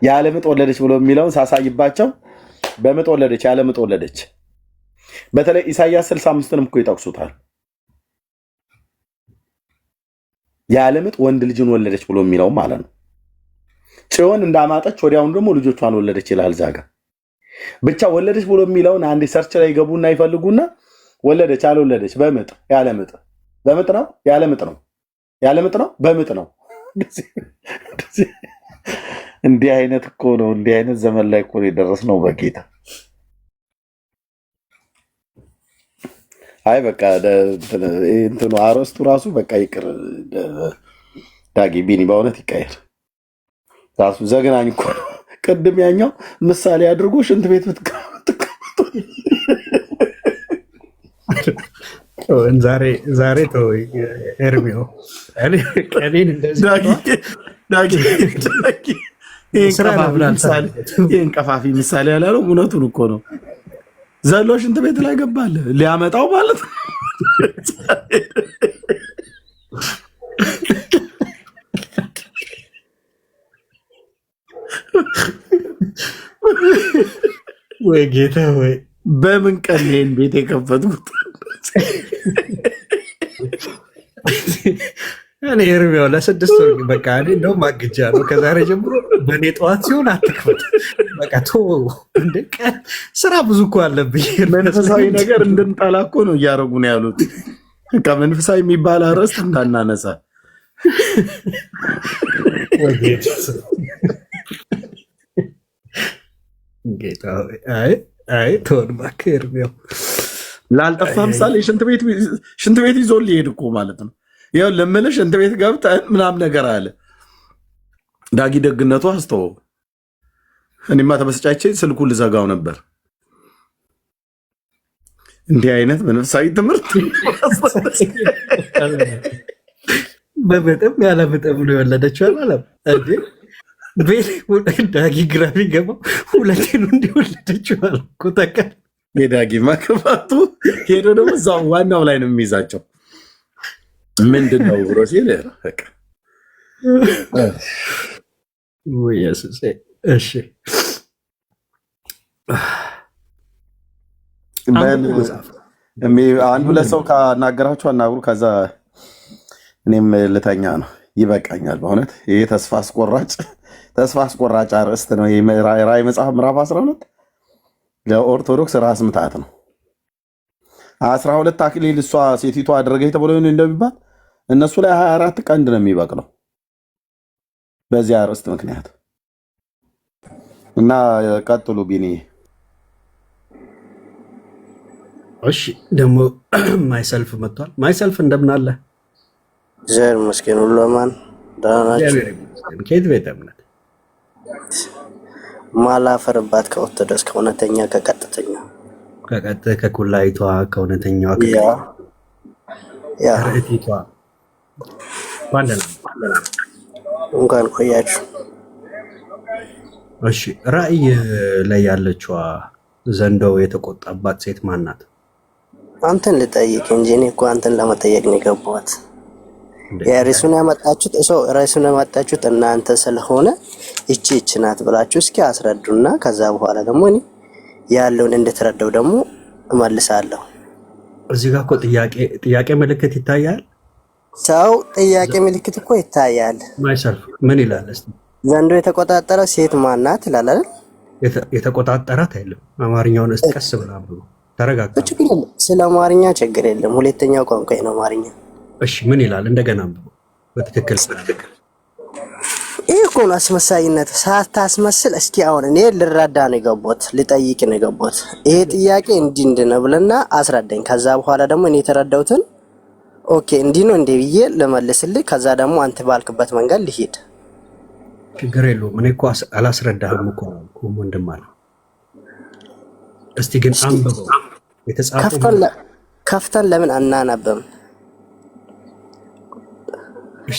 ያለ ምጥ ወለደች ብሎ የሚለውን ሳሳይባቸው በምጥ ወለደች፣ ያለ ምጥ ወለደች። በተለይ ኢሳይያስ 65ንም እኮ ይጠቅሱታል። ያለ ምጥ ወንድ ልጅን ወለደች ብሎ የሚለው ማለት ነው። ጽዮን እንዳማጠች ወዲያውኑ ደግሞ ልጆቿን ወለደች ይላል ዛጋ። ብቻ ወለደች ብሎ የሚለውን አንዴ ሰርች ላይ ገቡና ይፈልጉና ወለደች አልወለደች፣ በምጥ ያለ ምጥ፣ በምጥ ነው ያለ ምጥ ነው ያለ ምጥ ነው በምጥ ነው። እንዲህ አይነት እኮ ነው። እንዲህ አይነት ዘመን ላይ እኮ የደረስነው በጌታ። አይ በቃ እንትኑ አረስቱ ራሱ በቃ ይቅር። ዳጊ ቢኒ በእውነት ይቀየር። ራሱ ዘግናኝ እኮ ነው። ቅድም ያኛው ምሳሌ አድርጎ ሽንት ቤት ብትቀመጡ ዛሬ ተው ኤርሚዮ ቀኔን ይህን ቀፋፊ ምሳሌ ያላለው እውነቱን እኮ ነው። ዘሎ ሽንት ቤት ላይ ገባለ ሊያመጣው ማለት ነው። ወይ ጌታ ወይ በምን ቀን ይሄን ቤት የከፈትኩት? እኔ ኤርሚያው ለ6 ወር በቃ እኔ እንደውም አግጃ ነው። ከዛሬ ጀምሮ በእኔ ጠዋት ሲሆን አትክፈት። በቃ እንደ ቀን ስራ ብዙ እኮ አለብኝ። መንፈሳዊ ነገር እንድንጠላ እኮ ነው እያደረጉ ነው ያሉት። ከመንፈሳዊ የሚባል አርዕስት እንዳናነሳ ጌታ አይ ተወን እባክህ ኤርሚያው። ላልጠፋ ምሳሌ ሽንት ቤት ይዞ ሊሄድ እኮ ማለት ነው። ያው ለምልሽ እንትን ቤት ገብተን ምናምን ነገር አለ። ዳጊ ደግነቱ አስተው እኔማ ተበስጫቼ ስልኩን ልዘጋው ነበር። እንዲህ አይነት መንፈሳዊ ትምህርት በመጠም ያለ መጠም ነው የወለደችው አላለም እንዴ? ዳጊ ግራ ቢገባው ሁለቴ ነው እንዲወለደችው አልኩ። ተካ የዳጊ ማክፋቱ ሄዶ ደግሞ እዛው ዋናው ላይ ነው የሚይዛቸው። ምንድን ነው ብሎ ሲል እሺ አንድ ሁለት ሰው ካናገራችሁ አናግሩ። ከዛ እኔም ልተኛ ነው። ይበቃኛል በእውነት ይሄ ተስፋ አስቆራጭ አርዕስት ነው። ራዕይ መጽሐፍ ምዕራፍ 12 ለኦርቶዶክስ ራስ ምታት ነው። 12 አክሊል እሷ ሴቲቷ አደረገች ተብሎ እንደሚባል እነሱ ላይ 24 ቀንድ ነው የሚበቅለው በዚህ አርዕስት ምክንያት። እና ቀጥሉ ቢኒ። እሺ ደግሞ ማይሰልፍ መጥቷል። ማይሰልፍ እንደምን አለ? ዘር መስኪን ሁሉ ማን ደህና ናችሁ? ከየት ቤተ እምነት? ማላፈርባት ከኦርቶዶክስ ከእውነተኛ ከቀጥተኛ ከኩላይቷ ከእውነተኛዋ ከረቲቷ እንኳን ቆያችሁ። እሺ ራእይ ላይ ያለችዋ ዘንዶው የተቆጣባት ሴት ማናት? አንተን ልጠይቅ እንጂ እኔ እኮ አንተን ለመጠየቅ ነው የገባሁት። ርዕሱን ያመጣችሁት እናንተ ስለሆነ እቺ ናት ብላችሁ እስኪ አስረዱና ከዛ በኋላ ደግሞ እኔ ያለውን እንድትረዳው ደግሞ እመልሳለሁ። እዚህ ጋር እኮ ጥያቄ ምልክት ይታያል። ሰው ጥያቄ ምልክት እኮ ይታያል። ማይሰልፍ ምን ይላል እስቲ? ዘንዶ የተቆጣጠረው ሴት ማናት ይላል አይደል? የተቆጣጠራት አይደለም። አማርኛውን እስቀስ ብላ አንብቡ። ተረጋጋ። ስለ አማርኛ ችግር የለም። ሁለተኛው ቋንቋ ነው አማርኛ። እሺ ምን ይላል? እንደገና አንብቡ በትክክል። ይሄ እኮ ነው አስመሳይነት። ሳታስመስል እስኪ አሁን እኔ ልረዳ ነው የገባሁት፣ ልጠይቅ ነው የገባሁት። ይሄ ጥያቄ እንዲህ ነው ብለና አስረዳኝ። ከዛ በኋላ ደግሞ እኔ የተረዳሁትን ኦኬ እንዲህ ነው እንዴ ብዬ ልመልስልህ። ከዛ ደግሞ አንተ ባልክበት መንገድ ልሂድ። ችግር የለውም። እኔ እኮ አላስረዳህም እኮ ወንድም አለ። እስቲ ግን አንብበው የተጻፈው። ከፍተን ለምን አናነብም?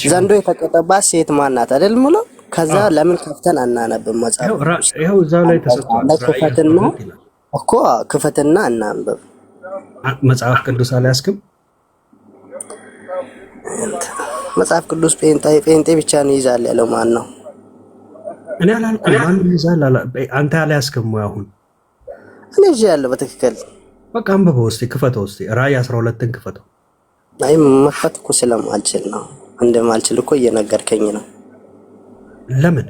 ዘንዶ የተቆጣባት ሴት ማናት አይደል ሙሉ። ከዛ ለምን ከፍተን አናነብም? መጽሐፍ ይኸው እዛው ላይ ተሰጥቷል። ክፈትና እናንብብ። መጽሐፍ ቅዱስ አልያዝክም? መጽሐፍ ቅዱስ ጴንጤ ብቻ ነው ይዛል ያለው ማን ነው? እኔ አላልኩም። ማንም ይዛል አንተ አልያዝክም ወይ? አሁን እኔ እዚህ ያለው በትክክል በቃ አንብበው እስቲ፣ ክፈተው እስቲ። ራዕይ 12ን ክፈተው። አይ መክፈት እኮ ስለማልችል ነው። እንደማልችል እኮ እየነገርከኝ ነው። ለምን?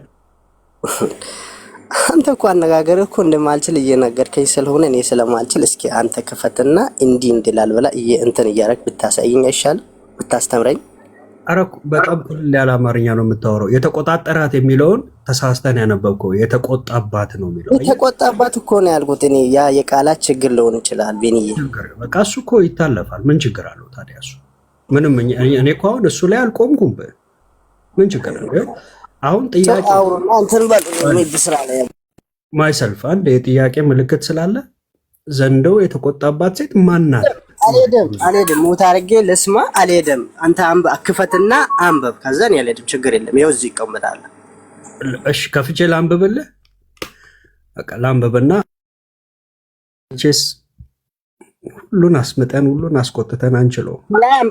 አንተ እኮ አነጋገር እኮ እንደማልችል እየነገርከኝ ስለሆነ እኔ ስለማልችል እስኪ አንተ ክፈትና እንዲህ እንድላል ብላ እንትን እያደረግ ብታሳይኝ አይሻልም? ብታስተምረኝ። ኧረ በጣም ሁሉ ያለ አማርኛ ነው የምታወራው። የተቆጣጠራት የሚለውን ተሳስተን ያነበብከው የተቆጣባት ነው የሚለው። የተቆጣባት እኮ ነው ያልኩት እኔ። ያ የቃላት ችግር ሊሆን ይችላል ቢኒዬ። በቃ እሱ እኮ ይታለፋል። ምን ችግር አለው ታዲያ? እሱ ምንም እኔ እኮ አሁን እሱ ላይ አልቆምኩም። ምን ችግር አለው? አሁን ጥያቄ እንትን በል ስራ ላይ ማይሰልፍ አንድ የጥያቄ ምልክት ስላለ ዘንዶው የተቆጣባት ሴት ማናት? አልሄድም። ሞት አድርጌ ልስማ አልሄድም። አንተ ክፈትና አንበብ። ከዛ እኔ አልሄድም። ችግር የለም። ይኸው እዚህ ይቀመጣል። እሺ ከፍቼ ላንብብልህ። በቃ ላንብብና ቼስ ሁሉን አስምጠን ሁሉን አስቆጥተን አንችለው።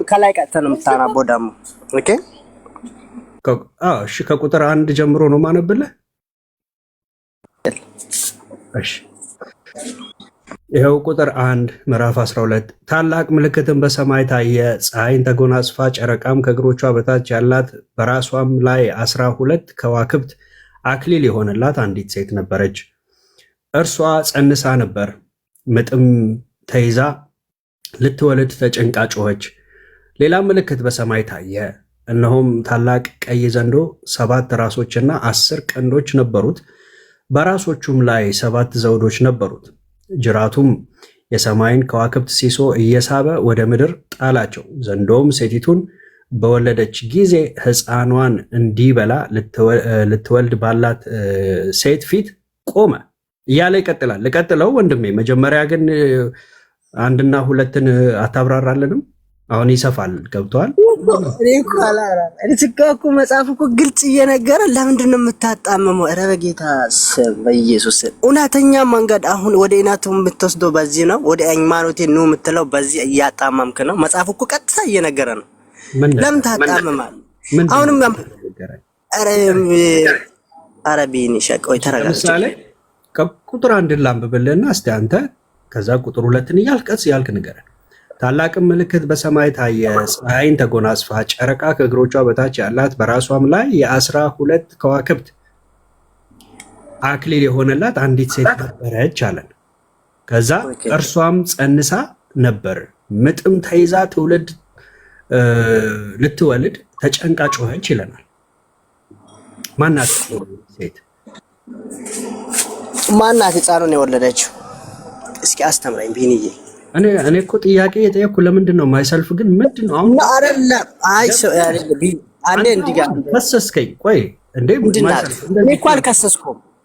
ከላይ ቀጥተን የምታናበው ደግሞ ኦኬ። እሺ ከቁጥር 1 ጀምሮ ነው ማነብልህ። እሺ ይኸው ቁጥር 1 ምዕራፍ 12 ታላቅ ምልክትን በሰማይ ታየ። ፀሐይን ተጎናጽፋ ጨረቃም ከእግሮቿ በታች ያላት በራሷም ላይ 12 ከዋክብት አክሊል የሆነላት አንዲት ሴት ነበረች። እርሷ ጸንሳ ነበር፣ ምጥም ተይዛ ልትወልድ ተጨንቃ ጮኸች። ሌላ ምልክት በሰማይ ታየ። እነሆም ታላቅ ቀይ ዘንዶ 7 ራሶችና 10 ቀንዶች ነበሩት። በራሶቹም ላይ 7 ዘውዶች ነበሩት። ጅራቱም የሰማይን ከዋክብት ሲሶ እየሳበ ወደ ምድር ጣላቸው። ዘንዶም ሴቲቱን በወለደች ጊዜ ሕፃኗን እንዲበላ ልትወልድ ባላት ሴት ፊት ቆመ እያለ ይቀጥላል። ልቀጥለው ወንድሜ። መጀመሪያ ግን አንድና ሁለትን አታብራራልንም? አሁን ይሰፋል። ገብተዋል። እኮ መጽሐፍ እኮ ግልጽ እየነገረ ለምንድን ነው የምታጣምመው? ኧረ በጌታ ስም በኢየሱስ እውነተኛ መንገድ አሁን ወደ እናቱ የምትወስደው በዚህ ነው። ወደ ሃይማኖቴ ነው የምትለው በዚህ እያጣመምክ ነው። መጽሐፍ እኮ ቀጥታ እየነገረ ነው። ለምን ታጣምማል? አሁንም ኧረ ቢኒ ሸቆይ ተረጋጋ። ለምሳሌ ቁጥር አንድን ላንብብልህና እስቲ አንተ ከዛ ቁጥር ሁለትን እያልክ ቀስ እያልክ ንገረን። ታላቅም ምልክት በሰማይ ታየ፣ ፀሐይን ተጎናጽፋ ጨረቃ ከእግሮቿ በታች ያላት በራሷም ላይ የ12 ከዋክብት አክሊል የሆነላት አንዲት ሴት ነበረች አለን። ከዛ እርሷም ጸንሳ ነበር፣ ምጥም ተይዛ ልትወልድ ተጨንቃ ጮኸች ይለናል። ማናት ሴት? ማናት ሕፃኑን የወለደችው? እስኪ አስተምረኝ ቢኒዬ። እኔ እኮ ጥያቄ የጠየኩ ለምንድን ነው ማይሰልፍ ግን ምንድን ነው አሁን? አይደለም አይ ሰው አንዴ እንዲጋ ከሰስከኝ። ቆይ እንዴ እኔ እኮ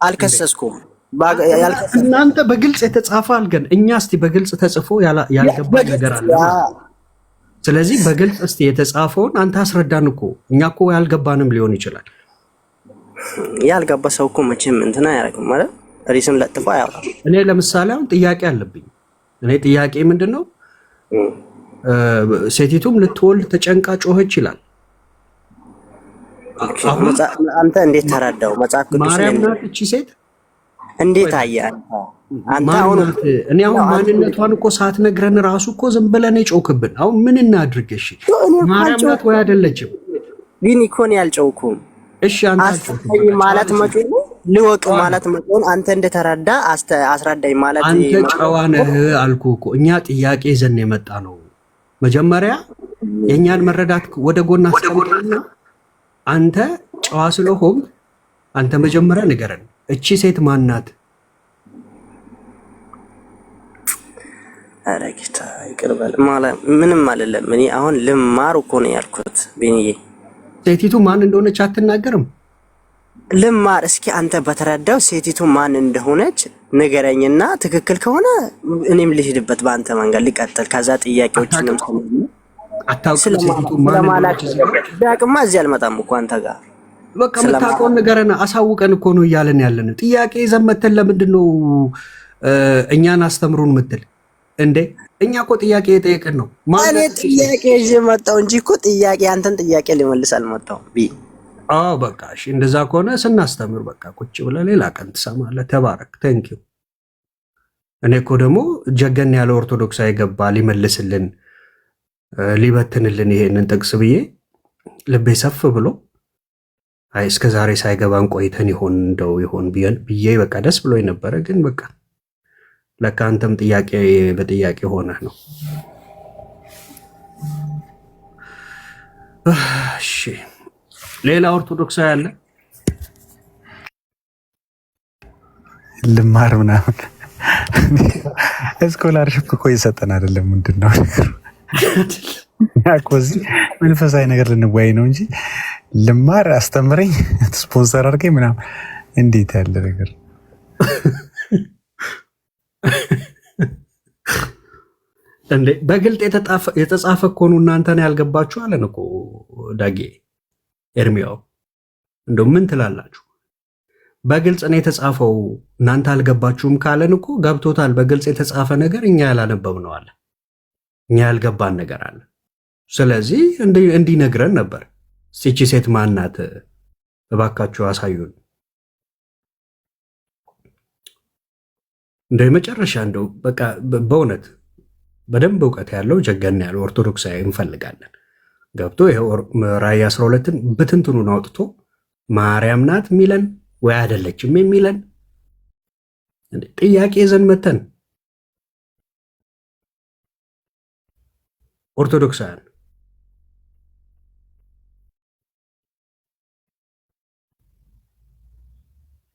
አልከሰስኩም። እናንተ በግልጽ የተጻፈ አልገን እኛ እስቲ በግልጽ ተጽፎ ያልገባ ነገር አለ። ስለዚህ በግልጽ እስቲ የተጻፈውን አንተ አስረዳን እኮ እኛ እኮ ያልገባንም ሊሆን ይችላል። ያልገባ ሰው እኮ መቼም እንትና አያደርግም ማለት ሪስም ለጥፎ አያወራም። እኔ ለምሳሌ አሁን ጥያቄ አለብኝ። እኔ ጥያቄ ምንድን ነው? ሴቲቱም ልትወልድ ተጨንቃ ጮኸች ይላል። አንተ እንዴት ተረዳው? መጽሐፍ ቅዱስ ማርያም ናት እቺ ሴት? እንዴት አየህ አንተ? አሁን እኔ አሁን ማንነቷን እኮ ሳትነግረን ራሱ እኮ ዝም ብለን የጮክብን። አሁን ምን እናድርግ? እሺ ማርያም ናት ወይ አይደለችም? ግን እኮ ነው ያልጮኩም። እሺ አንተ አስረዳኝ ማለት መጮህ ልወቅ ማለት መጮህ አንተ እንደተረዳ አስረዳኝ ማለት አንተ ጨዋ ነህ አልኩህ እኮ። እኛ ጥያቄ ይዘን የመጣ ነው። መጀመሪያ የእኛን መረዳት ወደ ጎን አስቀምጥና አንተ ጨዋ ስለሆንክ አንተ መጀመሪያ ንገረን፣ እቺ ሴት ማን ናት? ኧረ ጌታ ይቅር በል ማለት ምንም አይደለም። እኔ አሁን ልማር እኮ ነው ያልኩት ቢኒዬ። ሴቲቱ ማን እንደሆነች አትናገርም? ልማር እስኪ አንተ በተረዳው ሴቲቱ ማን እንደሆነች ንገረኝና ትክክል ከሆነ እኔም ልሂድበት በአንተ መንገድ ሊቀጥል። ከዛ ጥያቄዎችንም አታውቅም ሴቲቱ ማን እንደሆነች ቢያቅማ እዚህ አልመጣም እኮ አንተ ጋር። በቃ የምታውቀውን ንገረን፣ አሳውቀን እኮ ነው እያለን ያለን። ጥያቄ ይዘን መተን ለምንድን ነው እኛን አስተምሩን ምትል እንዴ? እኛ እኮ ጥያቄ የጠየቅን ነው። እኔ ጥያቄ ይዤ መጣሁ እንጂ እኮ ጥያቄ አንተን ጥያቄ ሊመልስ አልመጣሁም። በቃ እሺ፣ እንደዛ ከሆነ ስናስተምር በቃ ቁጭ ብለህ ሌላ ቀን ትሰማለህ። ተባረክ። ቴንኪው። እኔ እኮ ደግሞ ጀገን ያለ ኦርቶዶክሳዊ ገባ ሊመልስልን ሊበትንልን ይሄንን ጥቅስ ብዬ ልቤ ሰፍ ብሎ አይ እስከ ዛሬ ሳይገባን ቆይተን ይሆን እንደው ይሆን ብዬ በቃ ደስ ብሎኝ ነበረ። ግን በቃ ለካ አንተም ጥያቄ በጥያቄ ሆነህ ነው። እሺ ሌላ ኦርቶዶክሳዊ አለ? ልማር ምናምን ስኮላርሽፕ እኮ እየሰጠን አይደለም። ምንድን ነው እኮ እዚህ መንፈሳዊ ነገር ልንወያይ ነው እንጂ ልማር አስተምረኝ ስፖንሰር አድርገኝ ምናምን እንዴት ያለ ነገር እንዴ! በግልጥ የተጻፈ እኮ ነው። እናንተን ያልገባችሁ አለን እኮ ዳጌ ኤርሚያው። እንደው ምን ትላላችሁ? በግልጽ ነው የተጻፈው። እናንተ አልገባችሁም ካለን እኮ ገብቶታል። በግልጽ የተጻፈ ነገር እኛ ያላነበብነው አለ፣ እኛ ያልገባን ነገር አለ። ስለዚህ እንዲነግረን ነበር። ይቺ ሴት ማናት? እባካችሁ አሳዩን። እንደ መጨረሻ እንደው በቃ በእውነት በደንብ እውቀት ያለው ጀገን ያለው ኦርቶዶክሳዊ እንፈልጋለን። ገብቶ ይሄ ራዕይ 12ን ብትንትኑን አውጥቶ ማርያም ናት የሚለን ወይ አይደለችም የሚለን ጥያቄ ይዘን መተን ኦርቶዶክሳውያን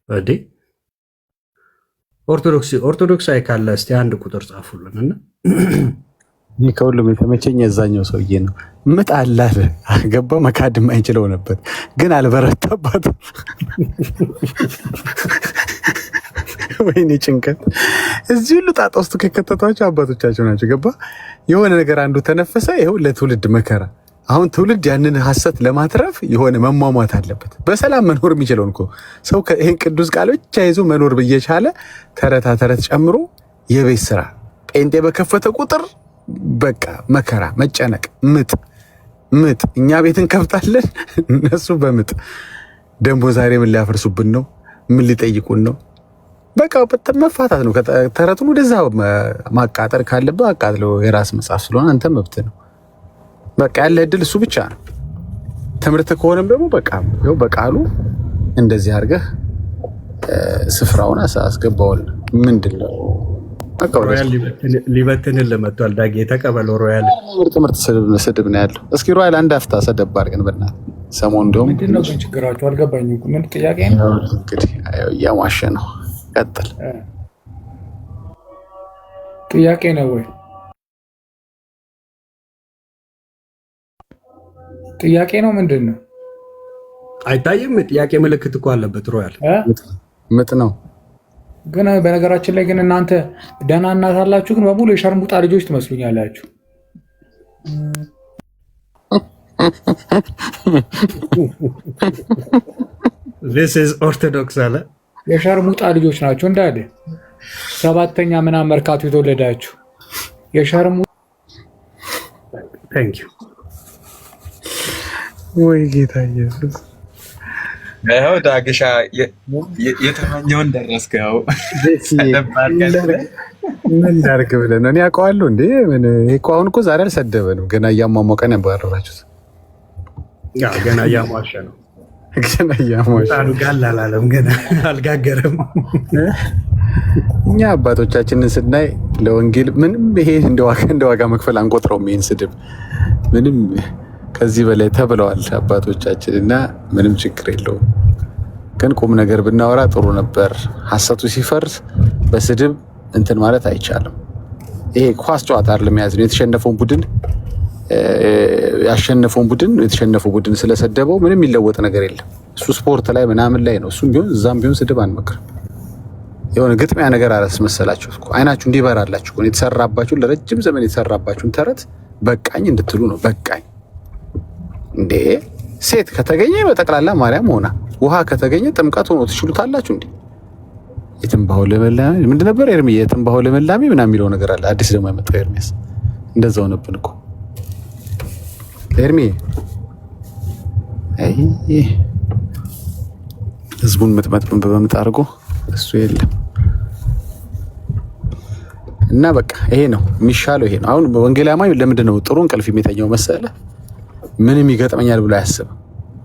እዴ ኦርቶዶክሳዊ ካለ እስቲ አንድ ቁጥር ጻፉልን እና እኔ ከሁሉም የተመቸኝ የዛኛው ሰውዬ ነው። ምጥ አላለ ገባ መካድ የማይችለው ነበር፣ ግን አልበረታባትም። ወይኔ ጭንቀት! እዚህ ሁሉ ጣጣ ውስጥ ከከተቷቸው አባቶቻቸው ናቸው። ገባ የሆነ ነገር አንዱ ተነፈሰ፣ ይኸው ለትውልድ መከራ። አሁን ትውልድ ያንን ሀሰት ለማትረፍ የሆነ መሟሟት አለበት። በሰላም መኖር የሚችለውን እኮ ሰው ይህን ቅዱስ ቃል ብቻ ይዞ መኖር እየቻለ ተረታ ተረት ጨምሮ የቤት ስራ ጴንጤ በከፈተ ቁጥር በቃ መከራ፣ መጨነቅ፣ ምጥ። እኛ ቤት እንከፍታለን፣ እነሱ በምጥ ደግሞ ዛሬ ምን ሊያፈርሱብን ነው? ምን ሊጠይቁን ነው? በቃ መፋታት ነው። ተረቱን ወደዛ ማቃጠር ካለብህ አቃጥለው፣ የራስ መጽሐፍ ስለሆነ አንተ መብት ነው። በቃ ያለ እድል እሱ ብቻ ነው። ትምህርት ከሆነም ደግሞ በቃ ይኸው በቃሉ እንደዚህ አድርገህ ስፍራውን አስገባዋል። ምንድን ነው ሮያል ሊበትንን ለመጥቷል። ዳጌ ተቀበለው። ሮያል ምርጥ ስድብ ነው ያለው። እስኪ ሮያል አንድ አፍታ ሰደብ አድርገን በእናትህ። ሰሞኑን እንደውም ምንድን ነው ግን ችግራችሁ? አልገባኝም። ምን ጥያቄ ነው? እንግዲህ እያሟሸ ነው። ቀጥል። ጥያቄ ነው ወይ? ጥያቄ ነው ምንድን ነው? አይታይም። ጥያቄ ምልክት እኮ አለበት። ሮያል ምጥ ነው ግን በነገራችን ላይ ግን እናንተ ደህና እናት አላችሁ፣ ግን በሙሉ የሸርሙጣ ልጆች ትመስሉኛላችሁ። This is ኦርቶዶክስ አለ። የሸርሙጣ ልጆች ናቸው እንዳለ 7ኛ ምናምን መርካቶ የተወለዳችሁ የሸርሙ Thank you ወይ ጌታ ኢየሱስ። ይኸው ዳግሻ የተመኘውን ደረስከው። ምን ላድርግ ብለህ ነው? እኔ አውቀዋለሁ እንዴ። ምን እኮ አሁን እኮ ዛሬ አልሰደበንም። ገና እያሟሟቀ ነው ያባረራችሁት። ገና እያሟሸ ነው። ገና እያሟሸ ጋል አላለም። ገና አልጋገረም። እኛ አባቶቻችንን ስናይ ለወንጌል ምንም ይሄ እንደ ዋጋ መክፈል አንቆጥረውም። ይሄን ስድብ ምንም ከዚህ በላይ ተብለዋል አባቶቻችን እና ምንም ችግር የለውም። ግን ቁም ነገር ብናወራ ጥሩ ነበር። ሀሰቱ ሲፈርስ በስድብ እንትን ማለት አይቻልም። ይሄ ኳስ ጨዋታ አይደለም ያዝ ነው። የተሸነፈውን ቡድን ያሸነፈውን ቡድን የተሸነፈው ቡድን ስለሰደበው ምንም የሚለወጥ ነገር የለም። እሱ ስፖርት ላይ ምናምን ላይ ነው። እሱም ቢሆን እዛም ቢሆን ስድብ አንመክርም። የሆነ ግጥሚያ ነገር አላስመሰላችሁ እኮ አይናችሁ እንዲበራላችሁ የተሰራባችሁን ለረጅም ዘመን የተሰራባችሁን ተረት በቃኝ እንድትሉ ነው። በቃኝ እንዴ! ሴት ከተገኘ በጠቅላላ ማርያም ሆና፣ ውሃ ከተገኘ ጥምቀት ሆኖ ትችሉታላችሁ እንዴ? የትንባሆ ለመላሜ ምንድን ነበር ኤርሚ? የትንባሆ ለመላሜ ምናምን የሚለው ነገር አለ። አዲስ ደግሞ የመጣው ኤርሚያስ እንደዛ ሆነብን እኮ ኤርሚ። አይ ህዝቡን መጥመጥ በመምጥ አድርጎ እሱ የለም እና በቃ ይሄ ነው የሚሻለው። ይሄ ነው አሁን ወንጌላማዊ ለምንድን ነው ጥሩ እንቅልፍ የሚተኛው መሰለ? ምንም ይገጥመኛል ብሎ አያስብም።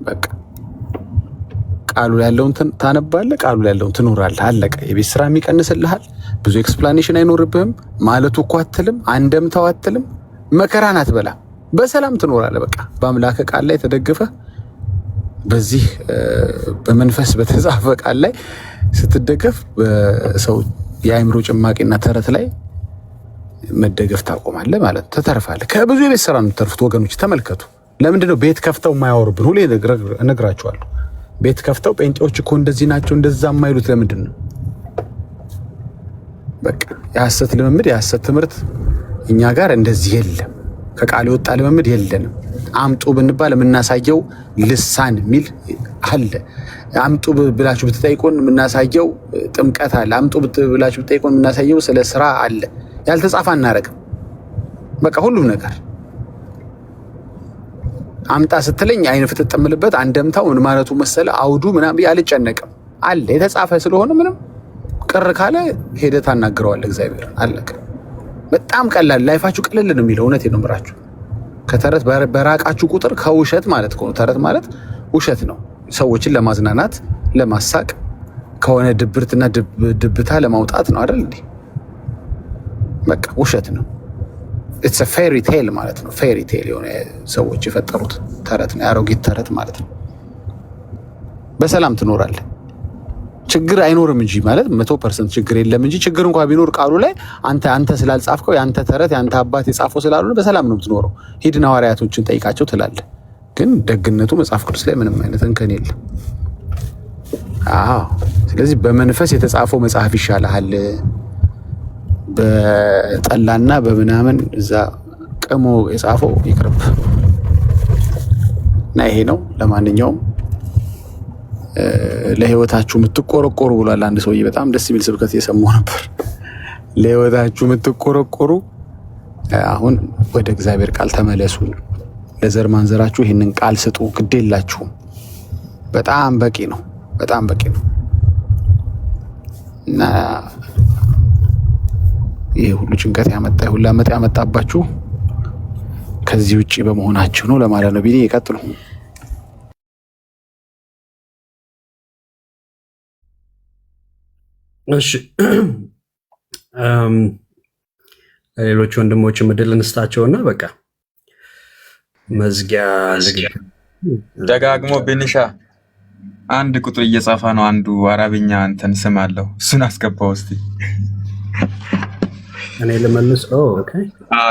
በቃ ቃሉ ያለውን ታነባለህ፣ ቃሉ ያለውን ትኖራለህ። አለቀ። የቤት ስራ የሚቀንስልሃል። ብዙ ኤክስፕላኔሽን አይኖርብህም። ማለቱ እኮ አትልም፣ አንደምታው አትልም፣ መከራን አትበላም። በሰላም ትኖራለህ። በቃ በአምላክ ቃል ላይ ተደግፈ በዚህ በመንፈስ በተጻፈ ቃል ላይ ስትደገፍ በሰው የአእምሮ ጭማቂና ተረት ላይ መደገፍ ታቆማለህ ማለት ነው። ተተርፋለህ። ከብዙ የቤት ስራ ነው የምትተርፉት ወገኖች። ተመልከቱ። ለምንድን ነው ቤት ከፍተው የማያወሩብን? ሁሌ እነግራችኋለሁ። ቤት ከፍተው ጴንጤዎች እኮ እንደዚህ ናቸው እንደዛ የማይሉት ለምንድን ነው? በቃ የሐሰት ልምምድ የሐሰት ትምህርት እኛ ጋር እንደዚህ የለም። ከቃል የወጣ ልምምድ የለንም። አምጡ ብንባል የምናሳየው ልሳን የሚል አለ። አምጡ ብላችሁ ብትጠይቁን የምናሳየው ጥምቀት አለ። አምጡ ብላችሁ ብትጠይቁን የምናሳየው ስለ ስራ አለ። ያልተጻፈ አናረግም። በቃ ሁሉም ነገር አምጣ ስትለኝ አይን ፍጥጥ የምልበት አንደምታው ምን ማለቱ መሰለ አውዱ ምናምን አልጨነቅም። አለ የተጻፈ ስለሆነ ምንም ቅር ካለ ሄደህ ታናግረዋለህ። እግዚአብሔር አለቀ። በጣም ቀላል ላይፋችሁ ቀለል ነው የሚለው። እውነቴን ነው የምራችሁ። ከተረት በራቃችሁ ቁጥር ከውሸት ማለት ነው። ተረት ማለት ውሸት ነው። ሰዎችን ለማዝናናት ለማሳቅ ከሆነ ድብርትና ድብታ ለማውጣት ነው አይደል እንዴ? በቃ ውሸት ነው። ኢትስ አ ፌሪ ቴል ማለት ነው። ፌሪ ቴል የሆነ ሰዎች የፈጠሩት ተረት ነው። የአሮጊት ተረት ማለት ነው። በሰላም ትኖራለህ። ችግር አይኖርም እንጂ ማለት 100% ችግር የለም እንጂ ችግር እንኳን ቢኖር ቃሉ ላይ አንተ ስላልጻፍከው ያንተ ተረት ያንተ አባት የጻፈው ስላልሆነ በሰላም ነው የምትኖረው። ሂድና ሐዋርያቶችን ጠይቃቸው ትላለህ። ግን ደግነቱ መጽሐፍ ቅዱስ ላይ ምንም አይነት እንከን የለም። አዎ፣ ስለዚህ በመንፈስ የተጻፈው መጽሐፍ ይሻልሃል። በጠላና በምናምን እዛ ቀሞ የጻፈው ይቅርብ እና ይሄ ነው። ለማንኛውም ለህይወታችሁ የምትቆረቆሩ ብሏል አንድ ሰውዬ። በጣም ደስ የሚል ስብከት እየሰማሁ ነበር። ለህይወታችሁ የምትቆረቆሩ አሁን ወደ እግዚአብሔር ቃል ተመለሱ። ለዘር ማንዘራችሁ ይህንን ቃል ስጡ። ግድ የላችሁም። በጣም በቂ ነው። በጣም በቂ ነው እና ይህ ሁሉ ጭንቀት ያመጣ ሁሉ አመጣ ያመጣባችሁ ከዚህ ውጪ በመሆናችሁ ነው ለማለት ነው። ቢኒ ይቀጥሉ። እሺ ሌሎች ወንድሞች ምድል እንስጣቸውና በቃ መዝጊያ ደጋግሞ ብንሻ አንድ ቁጥር እየጻፈ ነው። አንዱ አረብኛ እንትን ስም አለው። እሱን አስገባው እስቲ። እኔ ልመልስ። ኦኬ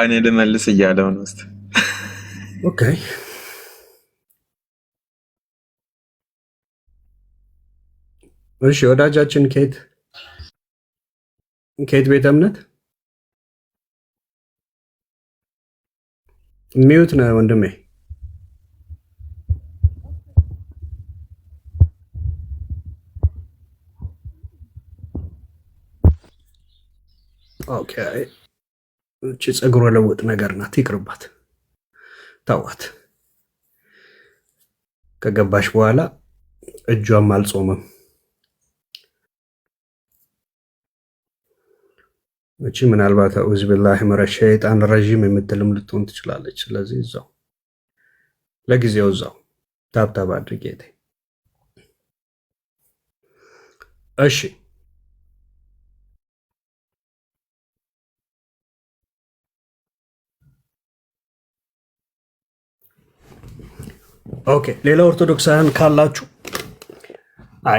እኔ ልመልስ እያለው ነው። እስቲ ኦኬ እሺ ወዳጃችን ከየት ቤተ እምነት ሚዩት ነው ወንድሜ? ኦኬ እቺ ፀጉረ ለውጥ ነገር ናት፣ ይቅርባት፣ ታዋት። ከገባሽ በኋላ እጇም አልጾመም። እቺ ምናልባት አውዝ ቢላሂ ሚነ ሸይጣን ረጂም የምትልም ልትሆን ትችላለች። ስለዚህ እዛው ለጊዜው እዛው ታብታብ አድርጌት። እሺ ኦኬ ሌላ ኦርቶዶክሳውያን ካላችሁ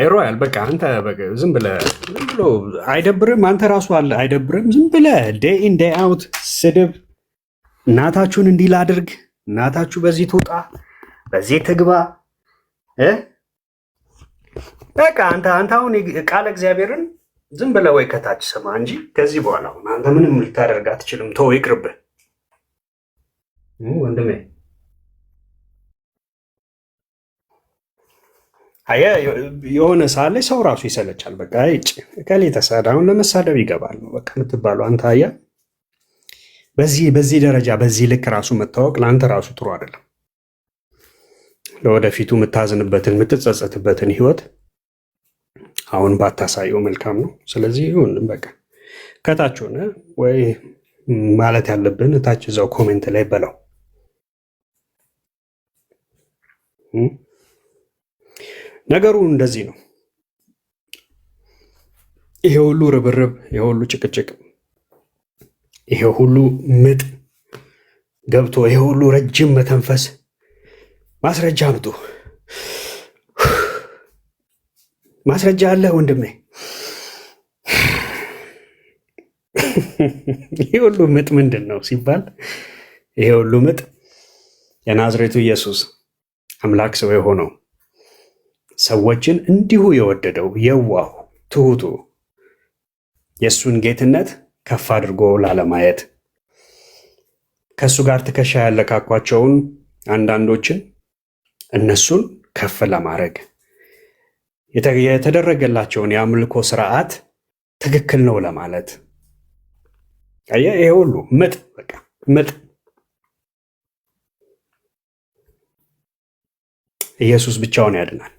ሮያል በቃ አንተ ዝም ብሎ አይደብርም? አንተ ራሱ አለ አይደብርም? ዝም ብለህ ዴይ ኢን ዴይ አውት ስድብ። እናታችሁን እንዲህ ላድርግ፣ እናታችሁ በዚህ ትውጣ፣ በዚህ ትግባ። በቃ አንተ አሁን ቃለ እግዚአብሔርን ዝም ብለህ ወይ ከታች ስማ እንጂ ከዚህ በኋላ አሁን አንተ ምንም ልታደርግ አትችልም። ተው ይቅርብህ ወንድሜ። የሆነ ሰዓት ላይ ሰው ራሱ ይሰለቻል። በቃ ከሌ ተሳዳውን ለመሳደብ ይገባል ነው በቃ የምትባለው። አንተ አያ በዚህ ደረጃ በዚህ ልክ ራሱ መታወቅ ለአንተ ራሱ ጥሩ አይደለም። ለወደፊቱ የምታዝንበትን የምትጸጸትበትን ህይወት አሁን ባታሳየው መልካም ነው። ስለዚህ ይሁን በቃ ከታች ሆነ ወይ ማለት ያለብን ታች እዛው ኮሜንት ላይ በለው። ነገሩ እንደዚህ ነው። ይሄ ሁሉ ርብርብ፣ ይሄ ሁሉ ጭቅጭቅ፣ ይሄ ሁሉ ምጥ ገብቶ ይሄ ሁሉ ረጅም መተንፈስ ማስረጃ አምጡ። ማስረጃ አለ ወንድሜ። ይሄ ሁሉ ምጥ ምንድን ነው ሲባል ይሄ ሁሉ ምጥ የናዝሬቱ ኢየሱስ አምላክ ሰው የሆነው ሰዎችን እንዲሁ የወደደው የዋሁ ትሁቱ የእሱን ጌትነት ከፍ አድርጎ ላለማየት ከእሱ ጋር ትከሻ ያለካኳቸውን አንዳንዶችን እነሱን ከፍ ለማድረግ የተደረገላቸውን የአምልኮ ስርዓት ትክክል ነው ለማለት ይሄ ሁሉ ምጥ በቃ ምጥ። ኢየሱስ ብቻውን ያድናል።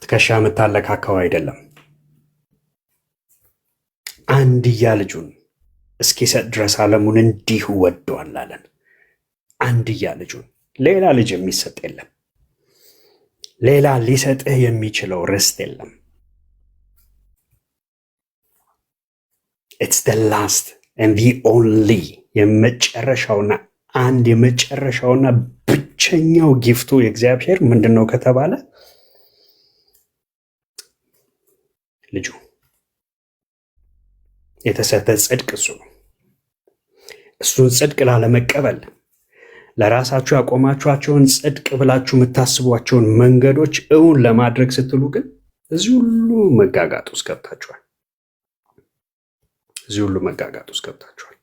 ትከሻ የምታለካካው አይደለም። አንድያ ልጁን እስኪሰጥ ድረስ ዓለሙን እንዲሁ ወዷል አለን። አንድያ ልጁን፣ ሌላ ልጅ የሚሰጥ የለም። ሌላ ሊሰጥህ የሚችለው ርስት የለም። ኢትስ the last and the only የመጨረሻውና የመጨረሻውና ብቸኛው ጊፍቱ የእግዚአብሔር ምንድን ነው ከተባለ ልጁ የተሰጠ ጽድቅ እሱ ነው። እሱን ጽድቅ ላለመቀበል ለራሳችሁ ያቆማችኋቸውን ጽድቅ ብላችሁ የምታስቧቸውን መንገዶች እውን ለማድረግ ስትሉ ግን እዚህ ሁሉ መጋጋጥ ውስጥ ገብታችኋል። እዚህ ሁሉ መጋጋጥ ውስጥ ገብታችኋል።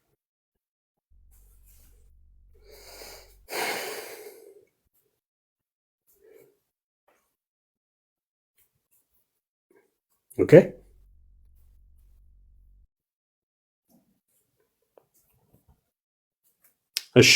ኦኬ እሺ